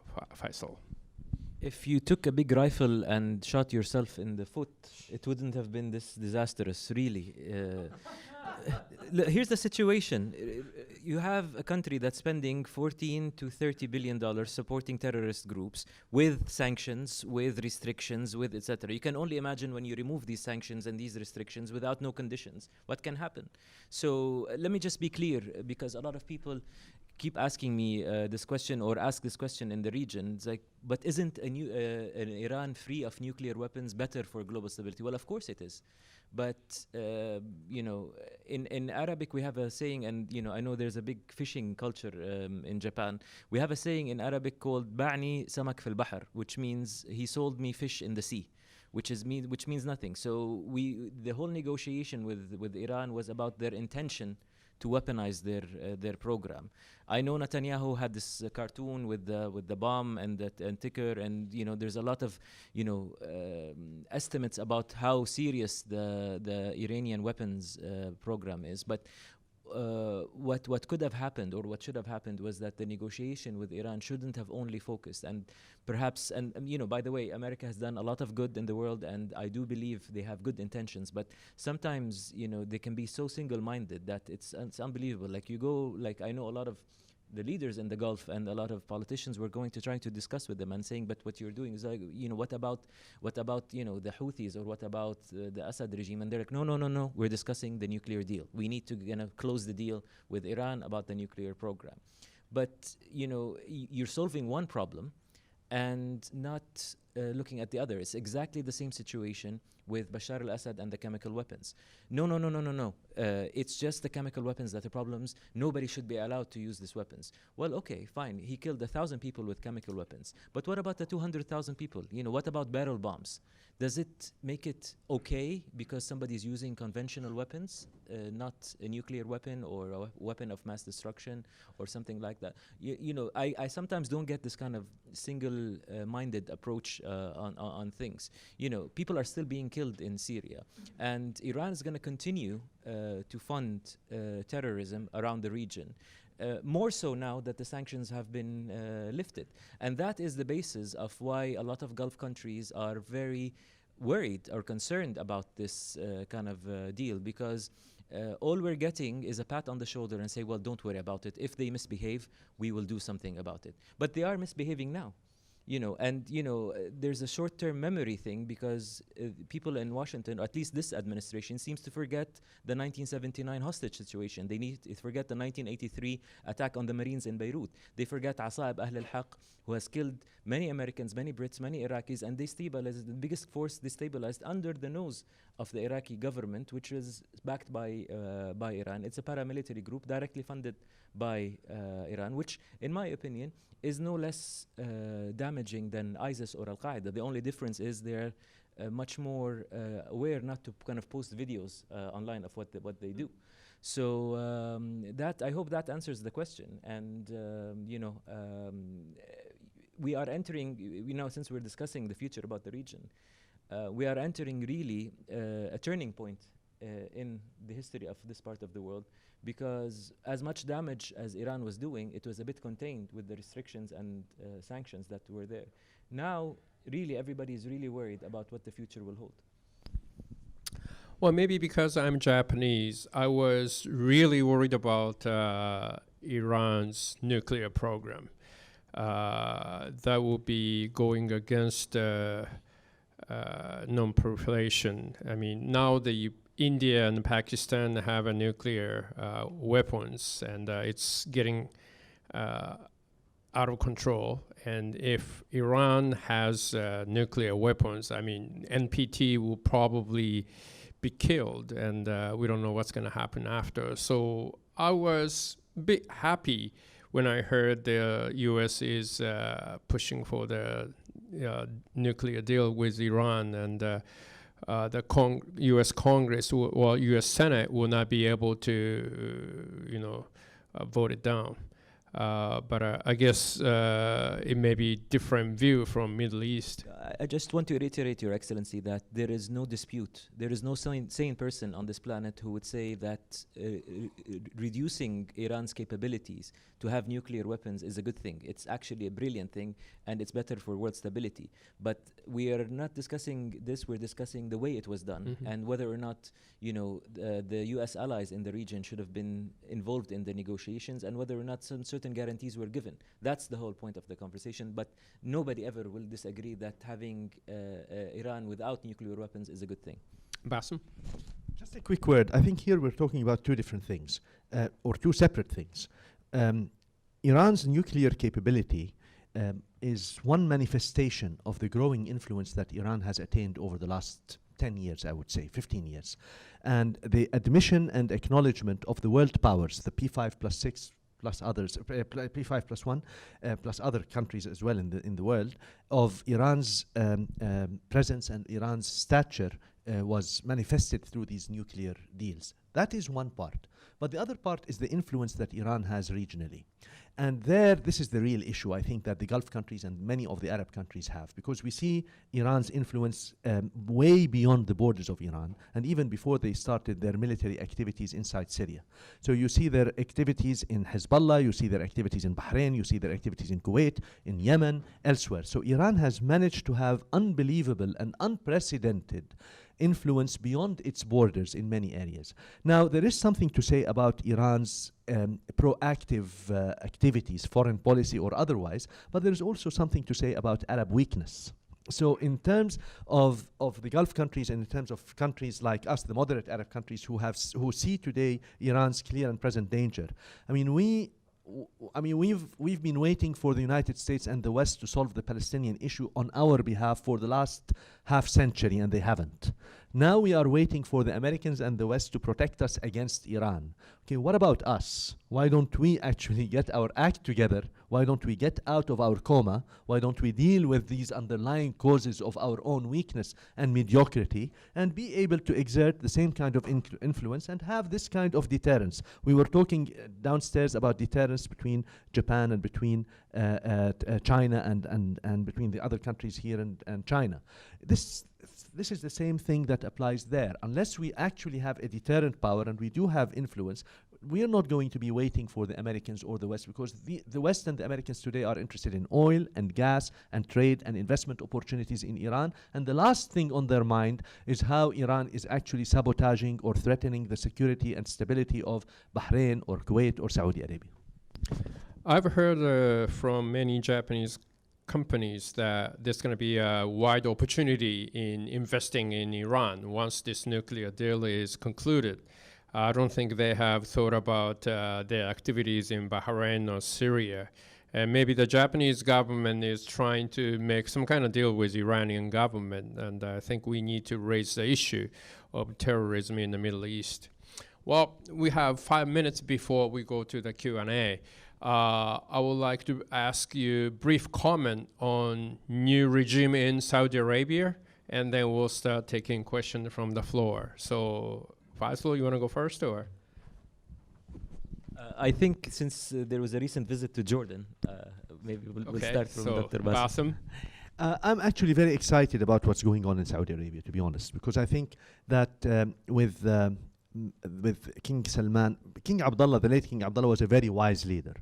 Faisal? If you took a big rifle and shot yourself in the foot, it wouldn't have been this disastrous, really. Here's the situation. You have a country that's spending $14 to $30 billion supporting terrorist groups with sanctions, with restrictions, with etc. You can only imagine when you remove these sanctions and these restrictions without no conditions, what can happen. So let me just be clear, because a lot of people keep asking me this question, or ask this question in the region. It's like, but isn't an Iran free of nuclear weapons better for global stability? Well, of course it is. But, in Arabic we have a saying, and I know there's a big fishing culture in Japan. We have a saying in Arabic called "Ba'ni samak fil bahr," which means he sold me fish in the sea. Which means nothing. So the whole negotiation with Iran was about their intention to weaponize their program. I know Netanyahu had this cartoon with the bomb and ticker, and there's a lot of estimates about how serious the Iranian weapons program is. But what could have happened, or what should have happened, was that the negotiation with Iran shouldn't have only focused, and perhaps, and by the way, America has done a lot of good in the world, and I do believe they have good intentions, but sometimes they can be so single-minded that it's unbelievable. Like I know a lot of the leaders in the Gulf and a lot of politicians were going to try to discuss with them and saying, but what you're doing is like, what about the Houthis, or what about the Assad regime? And they're like, no, we're discussing the nuclear deal. We need to close the deal with Iran about the nuclear program. But you're solving one problem and not looking at the other. It's exactly the same situation with Bashar al-Assad and the chemical weapons. No. It's just the chemical weapons that are problems. Nobody should be allowed to use these weapons. Well, okay, fine. He killed 1,000 people with chemical weapons. But what about the 200,000 people? What about barrel bombs? Does it make it okay because somebody's using conventional weapons, not a nuclear weapon or a weapon of mass destruction or something like that? I sometimes don't get this kind of single-minded approach on things. People are still being killed in Syria, and Iran is going to continue to fund terrorism around the region. more so now that the sanctions have been lifted. And that is the basis of why a lot of Gulf countries are very worried or concerned about this kind of deal, because all we're getting is a pat on the shoulder and say, well, don't worry about it. If they misbehave, we will do something about it. But they are misbehaving now. There's a short-term memory thing, because people in Washington, or at least this administration, seems to forget the 1979 hostage situation. They need to forget the 1983 attack on the Marines in Beirut. They forget Asaib Ahl al-Haq, who has killed many Americans, many Brits, many Iraqis, and they stabilized the biggest force destabilized under the nose of the Iraqi government, which is backed by Iran. It's a paramilitary group directly funded by Iran, which, in my opinion, is no less damaging than ISIS or Al-Qaeda. The only difference is they're much more aware not to kind of post videos online of what they do. So that, I hope that answers the question. And we are entering, since we're discussing the future about the region, we are entering really a turning point in the history of this part of the world, because as much damage as Iran was doing, it was a bit contained with the restrictions and sanctions that were there. Now, really, everybody is really worried about what the future will hold. Well, maybe because I'm Japanese, I was really worried about Iran's nuclear program. That would be going against non-proliferation. I mean, now India and Pakistan have a nuclear weapons, and it's getting out of control. And if Iran has nuclear weapons, I mean, NPT will probably be killed, and we don't know what's going to happen after. So I was a bit happy when I heard the U.S. is pushing for the nuclear deal with Iran, and the U.S. Congress or U.S. Senate will not be able to, vote it down. But I guess it may be different view from Middle East. I just want to reiterate, Your Excellency, that there is no dispute. There is no sane person on this planet who would say that reducing Iran's capabilities to have nuclear weapons is a good thing. It's actually a brilliant thing, and it's better for world stability. But we are not discussing this. We're discussing the way it was done, and whether or not the U.S. allies in the region should have been involved in the negotiations, and whether or not certain guarantees were given. That's the whole point of the conversation. But nobody ever will disagree that having Iran without nuclear weapons is a good thing. Bassem? Just a quick word. I think here we're talking about two different things, or two separate things. Iran's nuclear capability is one manifestation of the growing influence that Iran has attained over the last 10 years, I would say, 15 years. And the admission and acknowledgement of the world powers, the P5 plus 6 plus others, P5 plus 1, plus other countries as well in the world, of Iran's presence and Iran's stature was manifested through these nuclear deals. That is one part. But the other part is the influence that Iran has regionally. And this is the real issue, I think, that the Gulf countries and many of the Arab countries have, because we see Iran's influence way beyond the borders of Iran, and even before they started their military activities inside Syria. So you see their activities in Hezbollah, you see their activities in Bahrain, you see their activities in Kuwait, in Yemen, elsewhere. So Iran has managed to have unbelievable and unprecedented influence beyond its borders in many areas. Now, there is something to say about Iran's proactive activities, foreign policy or otherwise, but there is also something to say about Arab weakness. So in terms of the Gulf countries and in terms of countries like us, the moderate Arab countries who see today Iran's clear and present danger, we've been waiting for the United States and the West to solve the Palestinian issue on our behalf for the last half century, and they haven't. Now we are waiting for the Americans and the West to protect us against Iran. Okay, what about us? Why don't we actually get our act together? Why don't we get out of our coma? Why don't we deal with these underlying causes of our own weakness and mediocrity and be able to exert the same kind of influence and have this kind of deterrence? We were talking downstairs about deterrence between Japan and between China and between the other countries here and China. This is the same thing that applies there. Unless we actually have a deterrent power and we do have influence, we are not going to be waiting for the Americans or the West, because the West and the Americans today are interested in oil and gas and trade and investment opportunities in Iran. And the last thing on their mind is how Iran is actually sabotaging or threatening the security and stability of Bahrain or Kuwait or Saudi Arabia. I've heard from many Japanese companies that there's going to be a wide opportunity in investing in Iran once this nuclear deal is concluded. I don't think they have thought about their activities in Bahrain or Syria. And maybe the Japanese government is trying to make some kind of deal with Iranian government. And I think we need to raise the issue of terrorism in the Middle East. Well, we have 5 minutes before we go to the Q&A. I would like to ask you a brief comment on new regime in Saudi Arabia, and then we'll start taking questions from the floor. So, Faisal, you want to go first, or? I think since there was a recent visit to Jordan, maybe we'll start from Dr. Bassem. I'm actually very excited about what's going on in Saudi Arabia, to be honest, because I think that with King Salman, King Abdullah, the late King Abdullah, was a very wise leader.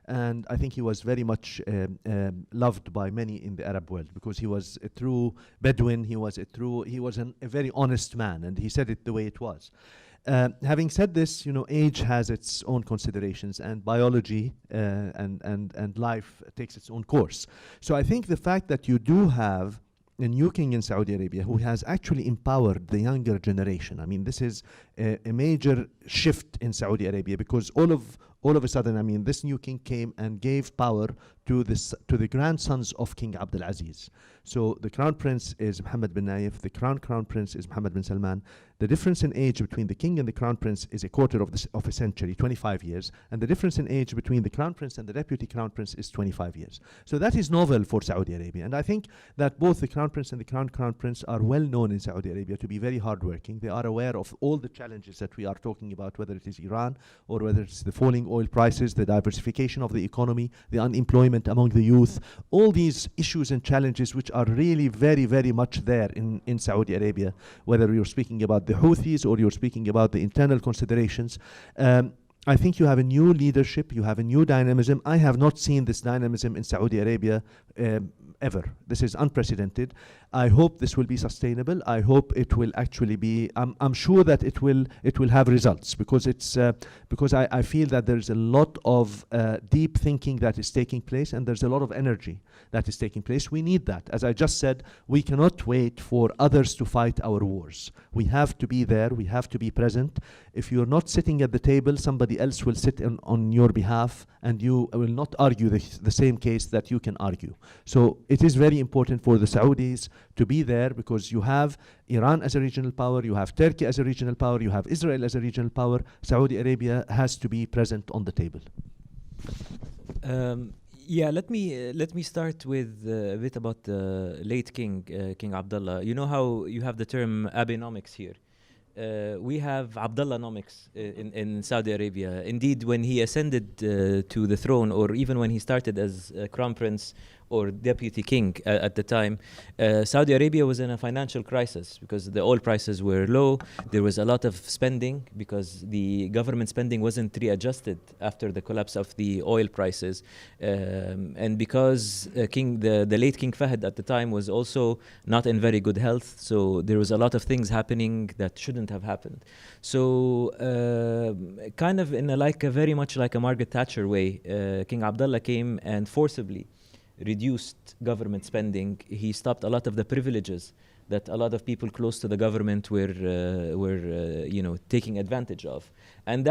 And I think he was very much loved by many in the Arab world, because he was a true Bedouin, he was a very honest man, and he said it the way it was. Having said this, age has its own considerations, and biology and life takes its own course. So I think the fact that you do have a new king in Saudi Arabia who has actually empowered the younger generation. I mean, this is a major shift in Saudi Arabia, because all of a sudden, I mean, this new king came and gave power to the grandsons of King Abdulaziz. So the crown prince is Mohammed bin Nayef, the crown prince is Mohammed bin Salman. The difference in age between the king and the crown prince is a quarter of a century, 25 years. And the difference in age between the crown prince and the deputy crown prince is 25 years. So that is novel for Saudi Arabia. And I think that both the crown prince and the crown prince are well known in Saudi Arabia to be very hardworking. They are aware of all the challenges that we are talking about, whether it is Iran or whether it's the falling oil prices, the diversification of the economy, the unemployment among the youth, all these issues and challenges which are really very, very much there in Saudi Arabia, whether you're speaking about the Houthis or you're speaking about the internal considerations. I think you have a new leadership, you have a new dynamism. I have not seen this dynamism in Saudi Arabia ever. This is unprecedented. I hope this will be sustainable. I hope it will actually be. I'm sure that it will have results, because I feel that there's a lot of deep thinking that is taking place, and there's a lot of energy that is taking place. We need that. As I just said, we cannot wait for others to fight our wars. We have to be there. We have to be present. If you're not sitting at the table, somebody else will sit on your behalf, and you will not argue the same case that you can argue. So it is very important for the Saudis to be there, because you have Iran as a regional power, you have Turkey as a regional power, you have Israel as a regional power. Saudi Arabia has to be present on the table. Yeah, let me start with a bit about the late king, King Abdullah. You know how you have the term Abenomics here. We have Abdullahnomics in Saudi Arabia. Indeed, when he ascended to the throne, or even when he started as crown prince or deputy king at the time, Saudi Arabia was in a financial crisis because the oil prices were low. There was a lot of spending because the government spending wasn't readjusted after the collapse of the oil prices. And because the late King Fahd at the time was also not in very good health, so there was a lot of things happening that shouldn't have happened. So kind of in very much like a Margaret Thatcher way, King Abdullah came and forcibly reduced government spending. He stopped a lot of the privileges that a lot of people close to the government were taking advantage of, and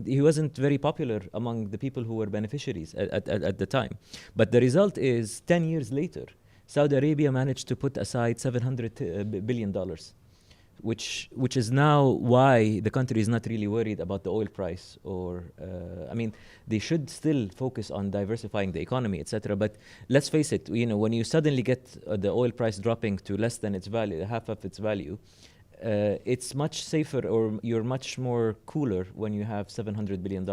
he wasn't very popular among the people who were beneficiaries at the time. But the result is 10 years later, Saudi Arabia managed to put aside $700 billion, which is now why the country is not really worried about the oil price, or they should still focus on diversifying the economy, etc. But let's face it, when you suddenly get the oil price dropping to less than its value, half of its value, it's much safer, or you're much more cooler when you have $700 billion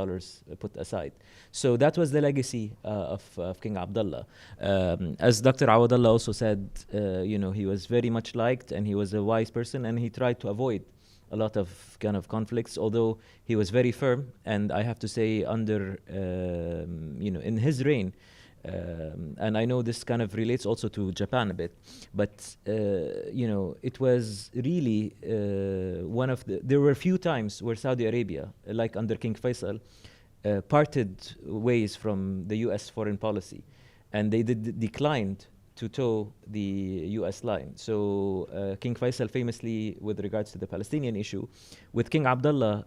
put aside. So that was the legacy of King Abdullah. As Dr. Awadallah also said, he was very much liked, and he was a wise person, and he tried to avoid a lot of kind of conflicts, although he was very firm. And I have to say, under, in his reign, and I know this kind of relates also to Japan a bit, but it was really one of the. There were few times where Saudi Arabia, like under King Faisal, parted ways from the U.S. foreign policy, and they declined to toe the U.S. line. So King Faisal famously, with regards to the Palestinian issue, with King Abdullah,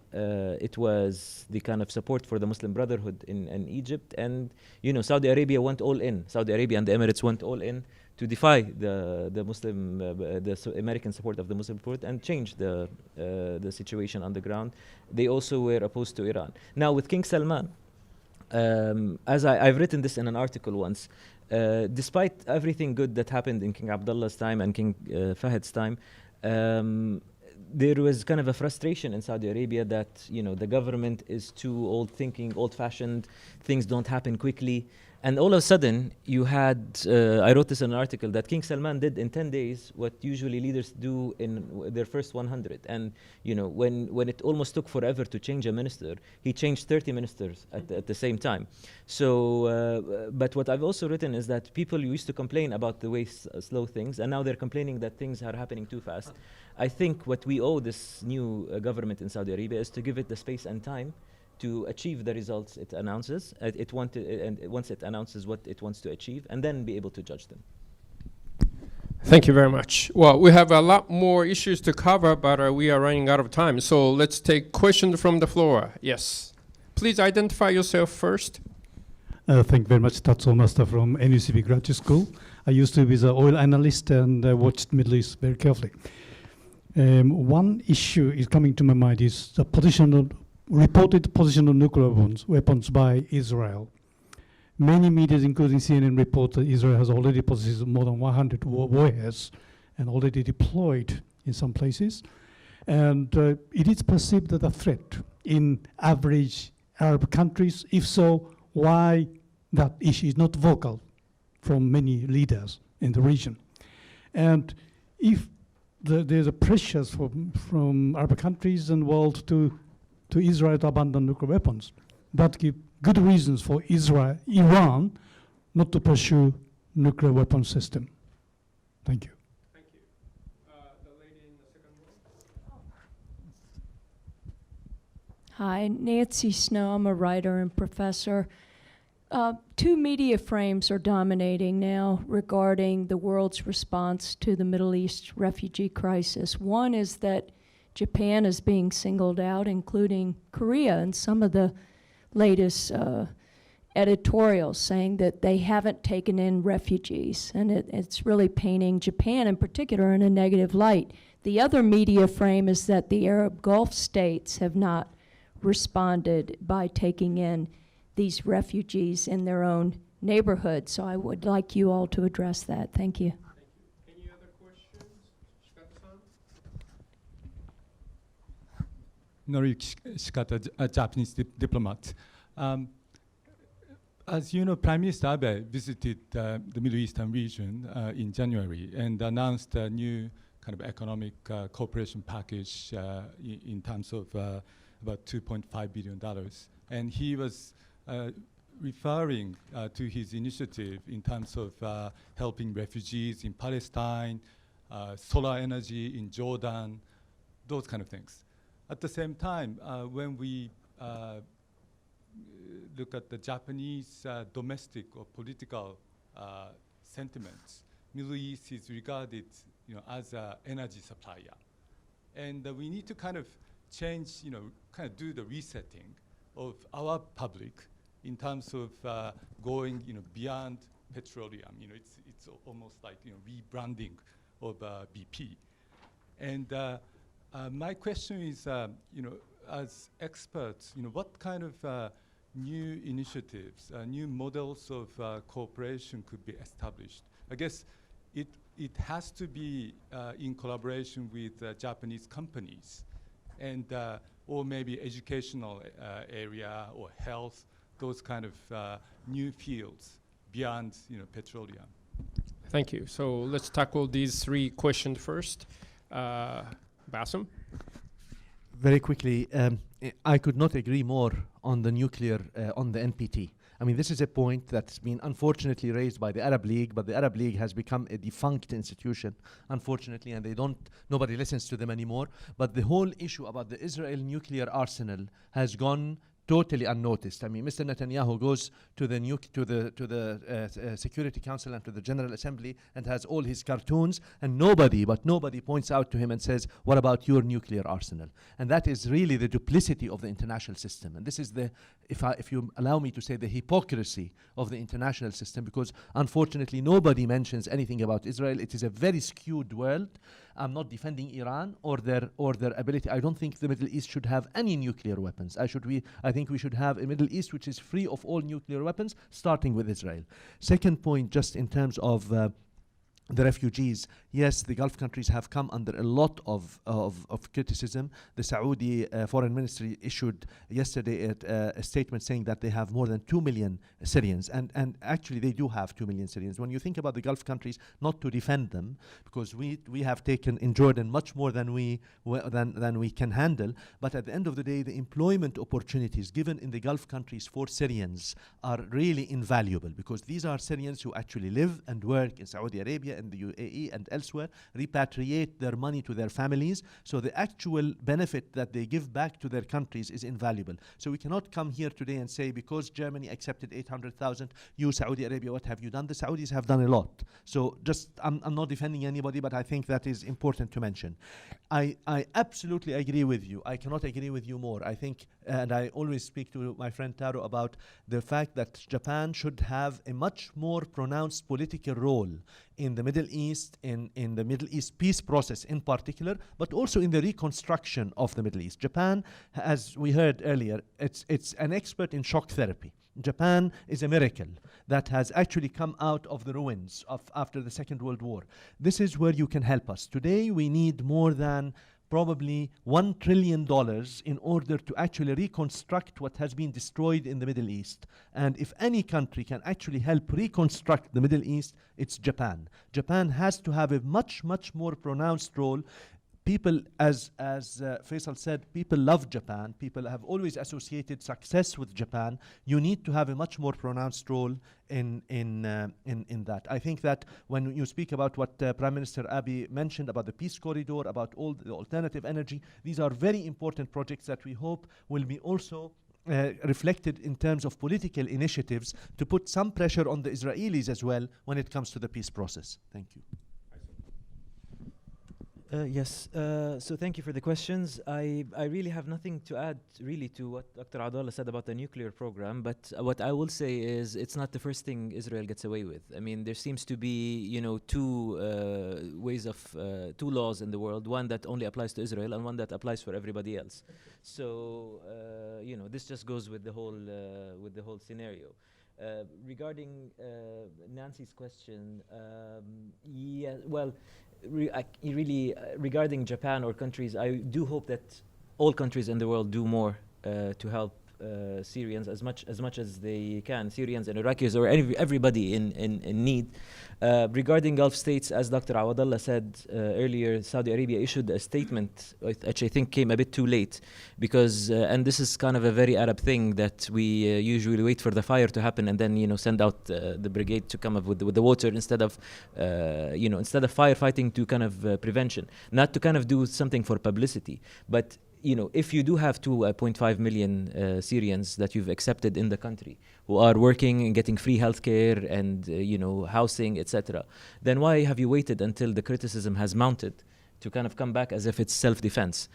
it was the kind of support for the Muslim Brotherhood in Egypt, and Saudi Arabia went all in. Saudi Arabia and the Emirates went all in to defy the Muslim, the American support of the Muslim support, and change the situation on the ground. They also were opposed to Iran. Now with King Salman, as I've written this in an article once, despite everything good that happened in King Abdullah's time and King Fahed's time, there was kind of a frustration in Saudi Arabia that the government is too old-thinking, old-fashioned, things don't happen quickly. And all of a sudden, you had, I wrote this in an article, that King Salman did in 10 days what usually leaders do in their first 100. And when it almost took forever to change a minister, he changed 30 ministers at the same time. So, but what I've also written is that people used to complain about the way slow things, and now they're complaining that things are happening too fast. I think what we owe this new government in Saudi Arabia is to give it the space and time to achieve the results it announces, and once it announces what it wants to achieve, and then be able to judge them. Thank you very much. Well, we have a lot more issues to cover, but we are running out of time. So let's take questions from the floor. Yes. Please identify yourself first. Thank you very much, Tatsuo Master from NUCB Graduate School. I used to be the oil analyst and watched Middle East very carefully. One issue is coming to my mind is the reported position of nuclear weapons by Israel. Many media, including CNN, report that Israel has already possessed more than 100 warheads and already deployed in some places. And it is perceived as a threat in average Arab countries. If so, why that issue is not vocal from many leaders in the region? And if there's a pressures from Arab countries and world to Israel to abandon nuclear weapons, that give good reasons for Iran not to pursue nuclear weapon system. Thank you. Thank you. The lady in the second row. Hi, Nancy Snow. I'm a writer and professor. Two media frames are dominating now regarding the world's response to the Middle East refugee crisis. One is that Japan is being singled out, including Korea, and some of the latest editorials saying that they haven't taken in refugees, and it's really painting Japan in particular in a negative light. The other media frame is that the Arab Gulf states have not responded by taking in these refugees in their own neighborhood. So I would like you all to address that. Thank you. Any other questions? Shikata-san? Nori Shikata, a Japanese diplomat. As you know, Prime Minister Abe visited the Middle Eastern region in January and announced a new kind of economic cooperation package in terms of about $2.5 billion. And he was referring to his initiative in terms of helping refugees in Palestine, solar energy in Jordan, those kind of things. At the same time, when we look at the Japanese domestic or political sentiments, Middle East is regarded, as an energy supplier, and we need to kind of change, kind of do the resetting of our public in terms of going, beyond petroleum. It's almost like rebranding of BP, and. My question is, as experts, what kind of new initiatives, new models of cooperation could be established? I guess it has to be in collaboration with Japanese companies, and or maybe educational area or health, those kind of new fields beyond petroleum. Thank you. So let's tackle these three questions first. Bassem? very quickly, I could not agree more on the nuclear, on the NPT. I mean, this is a point that's been unfortunately raised by the Arab League, but the Arab League has become a defunct institution, unfortunately, and nobody listens to them anymore. But the whole issue about the Israel nuclear arsenal has gone totally unnoticed. I mean, Mr. Netanyahu goes to the Security Council and to the General Assembly and has all his cartoons, and nobody points out to him and says, what about your nuclear arsenal? And that is really the duplicity of the international system. And this is if you allow me to say, the hypocrisy of the international system, because unfortunately nobody mentions anything about Israel. It is a very skewed world. I'm not defending Iran or their ability. I don't think the Middle East should have any nuclear weapons. I think we should have a Middle East which is free of all nuclear weapons, starting with Israel. Second point, just in terms of the refugees, yes, the Gulf countries have come under a lot of criticism. The Saudi foreign ministry issued yesterday a statement saying that they have more than 2 million Syrians, and actually they do have 2 million Syrians. When you think about the Gulf countries, not to defend them, because we have taken in Jordan much more than we can handle, but at the end of the day, the employment opportunities given in the Gulf countries for Syrians are really invaluable, because these are Syrians who actually live and work in Saudi Arabia, in the UAE and elsewhere, repatriate their money to their families. So the actual benefit that they give back to their countries is invaluable. So we cannot come here today and say, because Germany accepted 800,000, you Saudi Arabia, what have you done? The Saudis have done a lot. So just, I'm not defending anybody, but I think that is important to mention. I absolutely agree with you. I cannot agree with you more. I think, and I always speak to my friend Taro about the fact that Japan should have a much more pronounced political role in the Middle East, in the Middle East peace process in particular, but also in the reconstruction of the Middle East. Japan, as we heard earlier, it's an expert in shock therapy. Japan is a miracle that has actually come out of the ruins after the Second World War. This is where you can help us. Today we need more than probably $1 trillion in order to actually reconstruct what has been destroyed in the Middle East. And if any country can actually help reconstruct the Middle East, it's Japan. Japan has to have a much, much more pronounced role. People, as Faisal said, people love Japan. People have always associated success with Japan. You need to have a much more pronounced role in that. I think that when you speak about what Prime Minister Abiy mentioned about the peace corridor, about all the alternative energy, these are very important projects that we hope will be also reflected in terms of political initiatives to put some pressure on the Israelis as well when it comes to the peace process. Thank you. Yes, so thank you for the questions. I really have nothing to add really to what Dr. Awadallah said about the nuclear program, but what I will say is it's not the first thing Israel gets away with. I mean, there seems to be, two two laws in the world, one that only applies to Israel and one that applies for everybody else. So, this just goes with the whole scenario. Regarding Nancy's question, yeah, well, regarding Japan or countries, I do hope that all countries in the world do more to help Syrians as much as they can, Syrians and Iraqis or everybody in need. Regarding Gulf states, as Dr. Awadallah said earlier, Saudi Arabia issued a statement, which I think came a bit too late, because and this is kind of a very Arab thing that we usually wait for the fire to happen and then send out the brigade to come up with the water instead of firefighting to kind of prevention, not to kind of do something for publicity, but if you do have 2.5 million Syrians that you've accepted in the country who are working and getting free healthcare and housing, etc., then why have you waited until the criticism has mounted to kind of come back as if it's self-defense?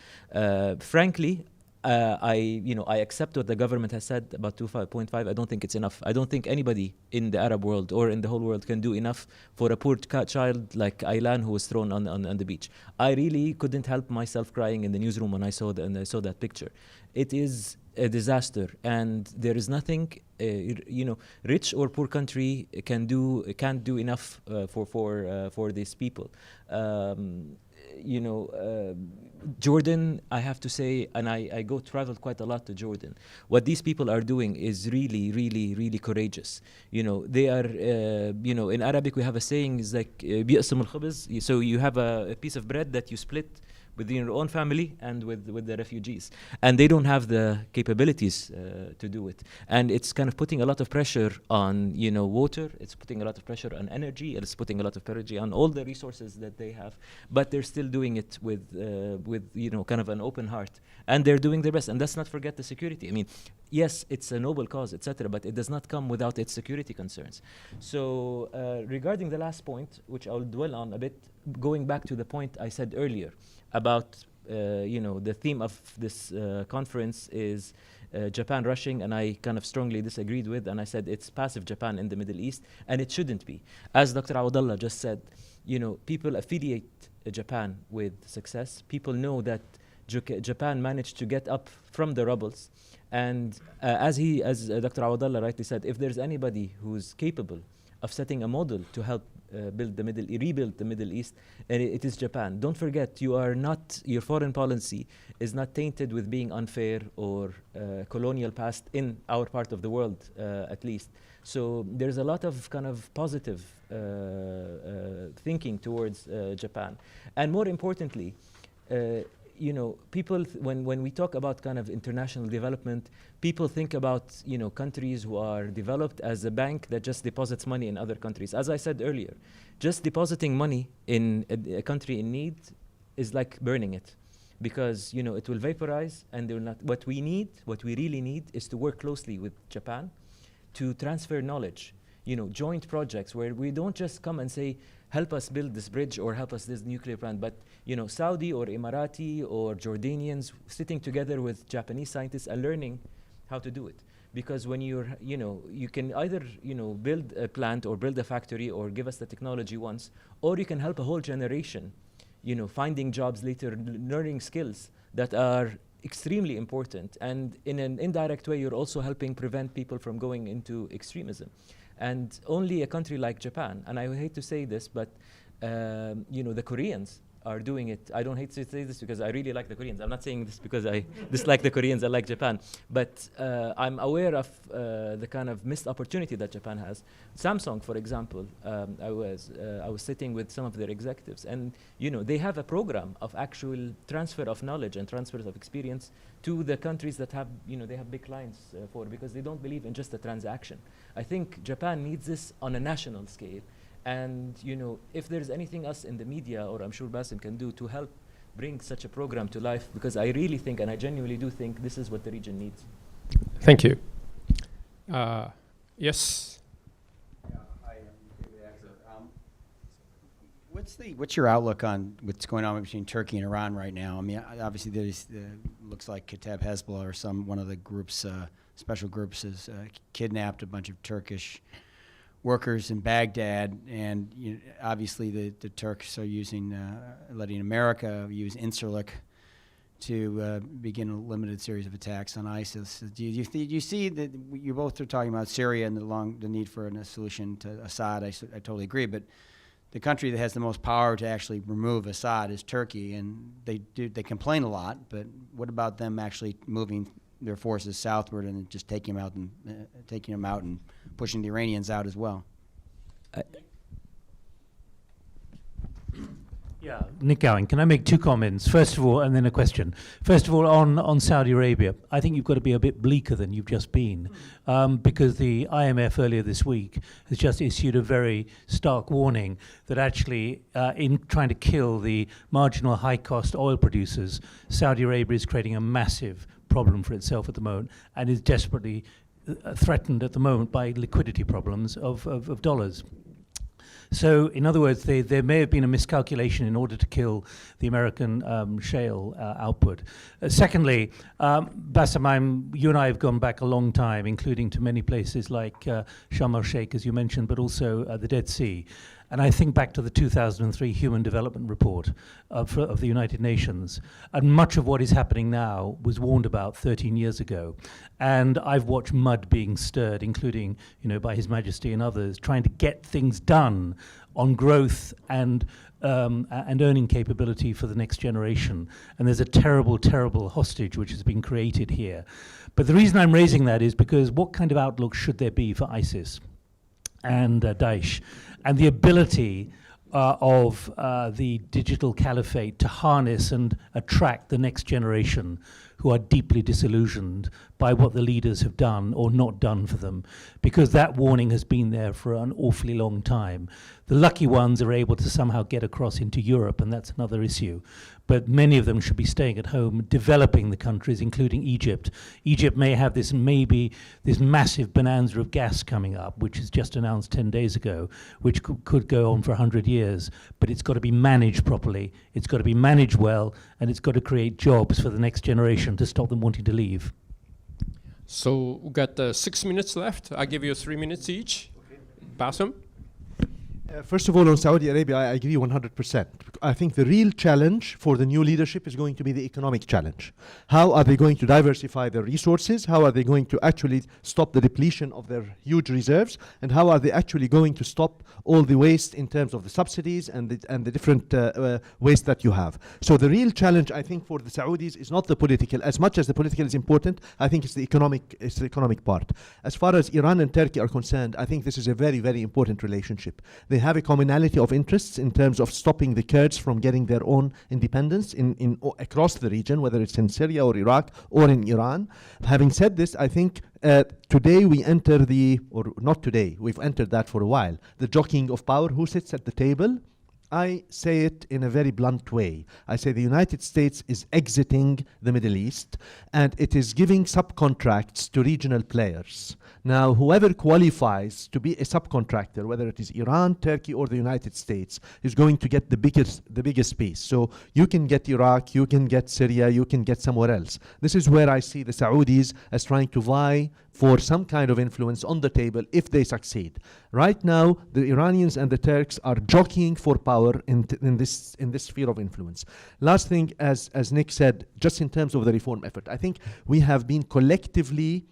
Frankly, I accept what the government has said about 2.5. I don't think it's enough. I don't think anybody in the Arab world or in the whole world can do enough for a poor child like Aylan who was thrown on the beach. I really couldn't help myself crying in the newsroom when I saw that picture. It is a disaster, and there is nothing rich or poor country can't do enough for these people. Jordan, I have to say, and I traveled quite a lot to Jordan. What these people are doing is really, really, really courageous. They are, in Arabic we have a saying, is like, بيقسم الخبز. So you have a piece of bread that you split within your own family and with the refugees. And they don't have the capabilities to do it. And it's kind of putting a lot of pressure on, water, it's putting a lot of pressure on energy, it's putting a lot of pressure on all the resources that they have, but they're still doing it with kind of an open heart. And they're doing their best. And let's not forget the security. I mean, yes, it's a noble cause, etc., but it does not come without its security concerns. So regarding the last point, which I'll dwell on a bit, going back to the point I said earlier about, the theme of this conference is Japan rushing, and I kind of strongly disagreed with, and I said it's passive Japan in the Middle East, and it shouldn't be. As Dr. Awadallah just said, people affiliate Japan with success. People know that Japan managed to get up from the rubbles, and as Dr. Awadallah rightly said, if there's anybody who's capable of setting a model to help rebuild the Middle East, it is Japan. Don't forget, your foreign policy is not tainted with being unfair or colonial past in our part of the world, at least. So there's a lot of kind of positive thinking towards Japan, and more importantly, people, when we talk about kind of international development, people think about, countries who are developed as a bank that just deposits money in other countries. As I said earlier, just depositing money in a country in need is like burning it, because, it will vaporize, and they're not. What we really need is to work closely with Japan to transfer knowledge, joint projects where we don't just come and say, help us build this bridge or help us this nuclear plant, but Saudi or Emirati or Jordanians sitting together with Japanese scientists and learning how to do it. Because when you can either build a plant or build a factory or give us the technology once, or you can help a whole generation, finding jobs later, learning skills that are extremely important. And in an indirect way, you're also helping prevent people from going into extremism. And only a country like Japan, and I hate to say this, but the Koreans are doing it. I don't hate to say this because I really like the Koreans. I'm not saying this because I dislike the Koreans. I like Japan. But I'm aware of the kind of missed opportunity that Japan has. Samsung, for example, I was sitting with some of their executives, and they have a program of actual transfer of knowledge and transfer of experience to the countries that have, they have big clients for, because they don't believe in just a transaction. I think Japan needs this on a national scale. And if there's anything else in the media, or I'm sure Bassem can do to help bring such a program to life, because I really think, and I genuinely do think, this is what the region needs. Thank you. Yes. Hi, what's your outlook on what's going on between Turkey and Iran right now? I mean, obviously there's looks like Kateb Hezbollah or one of the groups, special groups, has kidnapped a bunch of Turkish workers in Baghdad, and obviously the Turks are letting America use Incirlik to begin a limited series of attacks on ISIS. Do you see that you both are talking about Syria and the need for a solution to Assad? I totally agree, but the country that has the most power to actually remove Assad is Turkey, and they complain a lot, but what about them actually moving their forces southward and just taking them out and pushing the Iranians out as well? Yeah, Nick Gowan, can I make two comments? First of all, and then a question. First of all, on Saudi Arabia, I think you've got to be a bit bleaker than you've just been, because the IMF earlier this week has just issued a very stark warning that actually, in trying to kill the marginal high-cost oil producers, Saudi Arabia is creating a massive problem for itself at the moment and is desperately threatened at the moment by liquidity problems of dollars. So, in other words, there may have been a miscalculation in order to kill the American shale output. Secondly, Bassem, you and I have gone back a long time, including to many places like Sharm el-Sheikh, as you mentioned, but also the Dead Sea. And I think back to the 2003 Human Development Report of the United Nations. And much of what is happening now was warned about 13 years ago. And I've watched mud being stirred, including, by His Majesty and others, trying to get things done on growth and earning capability for the next generation. And there's a terrible, terrible hostage which has been created here. But the reason I'm raising that is because what kind of outlook should there be for ISIS and Daesh, and the ability of the digital caliphate to harness and attract the next generation who are deeply disillusioned by what the leaders have done or not done for them, because that warning has been there for an awfully long time. The lucky ones are able to somehow get across into Europe, and that's another issue. But many of them should be staying at home, developing the countries, including Egypt. Egypt may have this massive bonanza of gas coming up, which is just announced 10 days ago, which could go on for 100 years. But it's got to be managed properly, it's got to be managed well, and it's got to create jobs for the next generation to stop them wanting to leave. So we've got 6 minutes left. I give you 3 minutes each. Okay. Bassem? First of all, on Saudi Arabia, I agree 100%. I think the real challenge for the new leadership is going to be the economic challenge. How are they going to diversify their resources? How are they going to actually stop the depletion of their huge reserves? And how are they actually going to stop all the waste in terms of the subsidies and the different waste that you have? So the real challenge, I think, for the Saudis is not the political. As much as the political is important, I think it's the economic part. As far as Iran and Turkey are concerned, I think this is a very, very important relationship. They have a commonality of interests in terms of stopping the Kurds from getting their own independence across the region, whether it's in Syria or Iraq or in Iran. Having said this, I think today we enter not today, we've entered that for a while, the jockeying of power. Who sits at the table? I say it in a very blunt way. I say the United States is exiting the Middle East, and it is giving subcontracts to regional players. Now, whoever qualifies to be a subcontractor, whether it is Iran, Turkey, or the United States, is going to get the biggest piece. So you can get Iraq, you can get Syria, you can get somewhere else. This is where I see the Saudis as trying to vie for some kind of influence on the table if they succeed. Right now, the Iranians and the Turks are jockeying for power in this sphere of influence. Last thing, as Nick said, just in terms of the reform effort, I think we have been collectively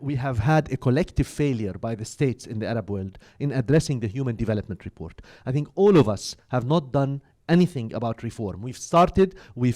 we have had a collective failure by the states in the Arab world in addressing the Human Development Report. I think all of us have not done anything about reform. We've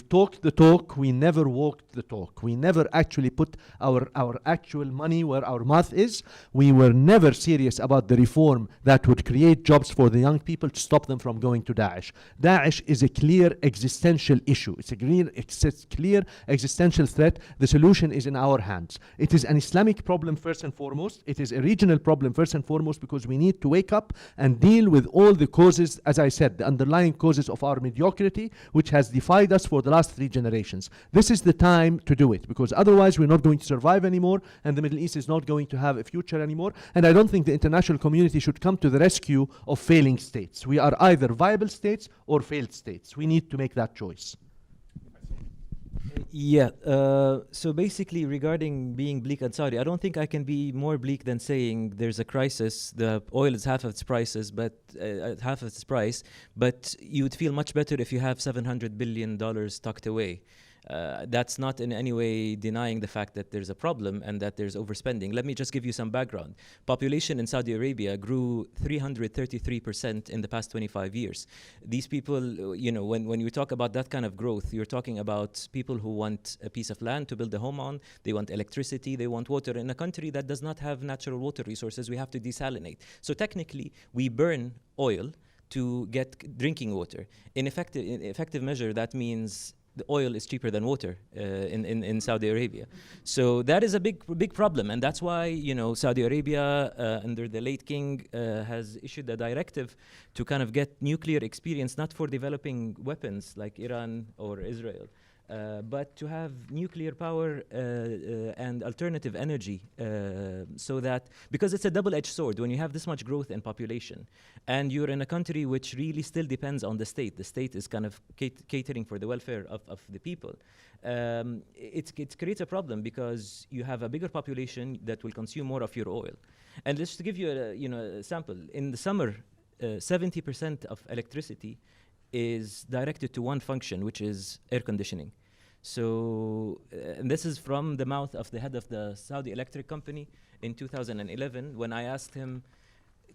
talked the talk, we never walked the talk. We never actually put our actual money where our mouth is. We were never serious about the reform that would create jobs for the young people to stop them from going to Daesh. Daesh is a clear existential issue. It's a clear existential threat. The solution is in our hands. It is an Islamic problem first and foremost. It is a regional problem first and foremost, because we need to wake up and deal with all the causes, as I said, the underlying causes of our mediocrity, which has defied us for the last 3 generations. This is the time to do it, because otherwise we're not going to survive anymore, and the Middle East is not going to have a future anymore. And I don't think the international community should come to the rescue of failing states. We are either viable states or failed states. We need to make that choice. Yeah, so basically regarding being bleak on Saudi, I don't think I can be more bleak than saying there's a crisis, the oil is half of its prices, but half of its price, but you would feel much better if you have $700 billion tucked away. That's not in any way denying the fact that there's a problem and that there's overspending. Let me just give you some background. Population in Saudi Arabia grew 333% in the past 25 years. These people, you know, when you talk about that kind of growth, you're talking about people who want a piece of land to build a home on, they want electricity, they want water. In a country that does not have natural water resources, we have to desalinate. So technically, we burn oil to get drinking water. In effective measure, that means the oil is cheaper than water in Saudi Arabia. So that is a big problem, and that's why, you know, Saudi Arabia under the late king has issued a directive to kind of get nuclear experience, not for developing weapons like Iran or Israel, but to have nuclear power and alternative energy, so that, because it's a double-edged sword when you have this much growth in population and you're in a country which really still depends on the state is kind of catering for the welfare of the people. It creates a problem because you have a bigger population that will consume more of your oil. And just to give you a sample, in the summer, 70% of electricity is directed to one function, which is air conditioning. So, and this is from the mouth of the head of the Saudi Electric Company in 2011, when I asked him,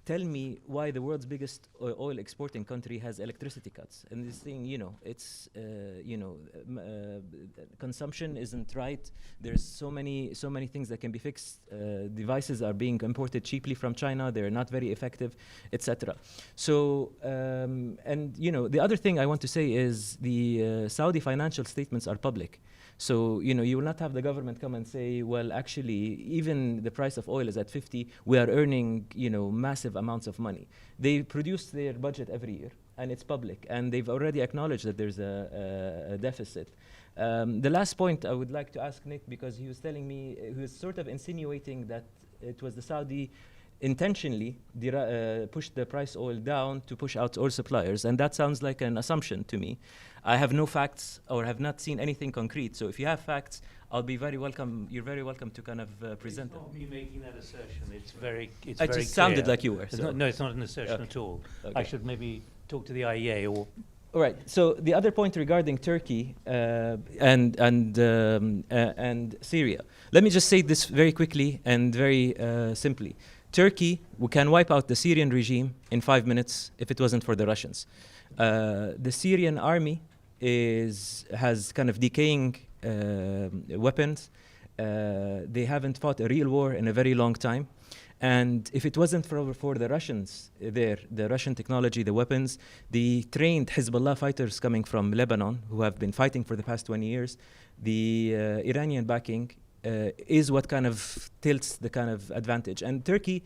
tell me why the world's biggest oil exporting country has electricity cuts. And this thing, it's, consumption isn't right. There's so many things that can be fixed. Devices are being imported cheaply from China. They're not very effective, etc. So, the other thing I want to say is the Saudi financial statements are public. So, you will not have the government come and say, well, actually, even the price of oil is at 50, we are earning, massive amounts of money. They produce their budget every year, and it's public, and they've already acknowledged that there's a deficit. The last point I would like to ask Nick, because he was telling me, he was sort of insinuating that it was the Saudi intentionally pushed the price oil down to push out oil suppliers, and that sounds like an assumption to me. I have no facts or have not seen anything concrete, so if you have facts, I'll be very welcome. You're very welcome to kind of present them. It's not me making that assertion. It's very It very just sounded clear. like you were. So. No, it's not an assertion Okay. at all. Okay. I should maybe talk to the IEA or. All right. So the other point regarding Turkey and Syria. Let me just say this very quickly and very simply. Turkey, we can wipe out the Syrian regime in 5 minutes if it wasn't for the Russians. The Syrian army has kind of decaying weapons. They haven't fought a real war in a very long time. And if it wasn't for the Russians there, the Russian technology, the weapons, the trained Hezbollah fighters coming from Lebanon, who have been fighting for the past 20 years, the Iranian backing is what kind of tilts the kind of advantage. And Turkey,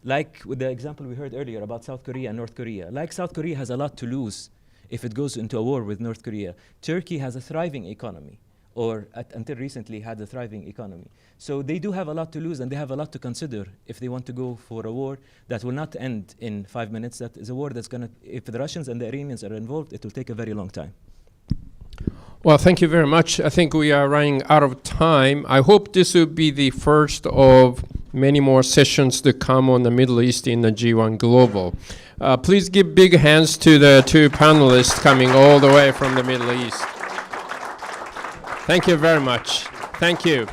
like with the example we heard earlier about South Korea and North Korea, like South Korea has a lot to lose if it goes into a war with North Korea. Turkey has a thriving economy, or until recently had a thriving economy. So they do have a lot to lose, and they have a lot to consider if they want to go for a war that will not end in 5 minutes. That is a war that's going to, if the Russians and the Iranians are involved, it will take a very long time. Well, thank you very much. I think we are running out of time. I hope this will be the first of many more sessions to come on the Middle East in the G1 Global. Please give big hands to the two panelists coming all the way from the Middle East. Thank you very much. Thank you.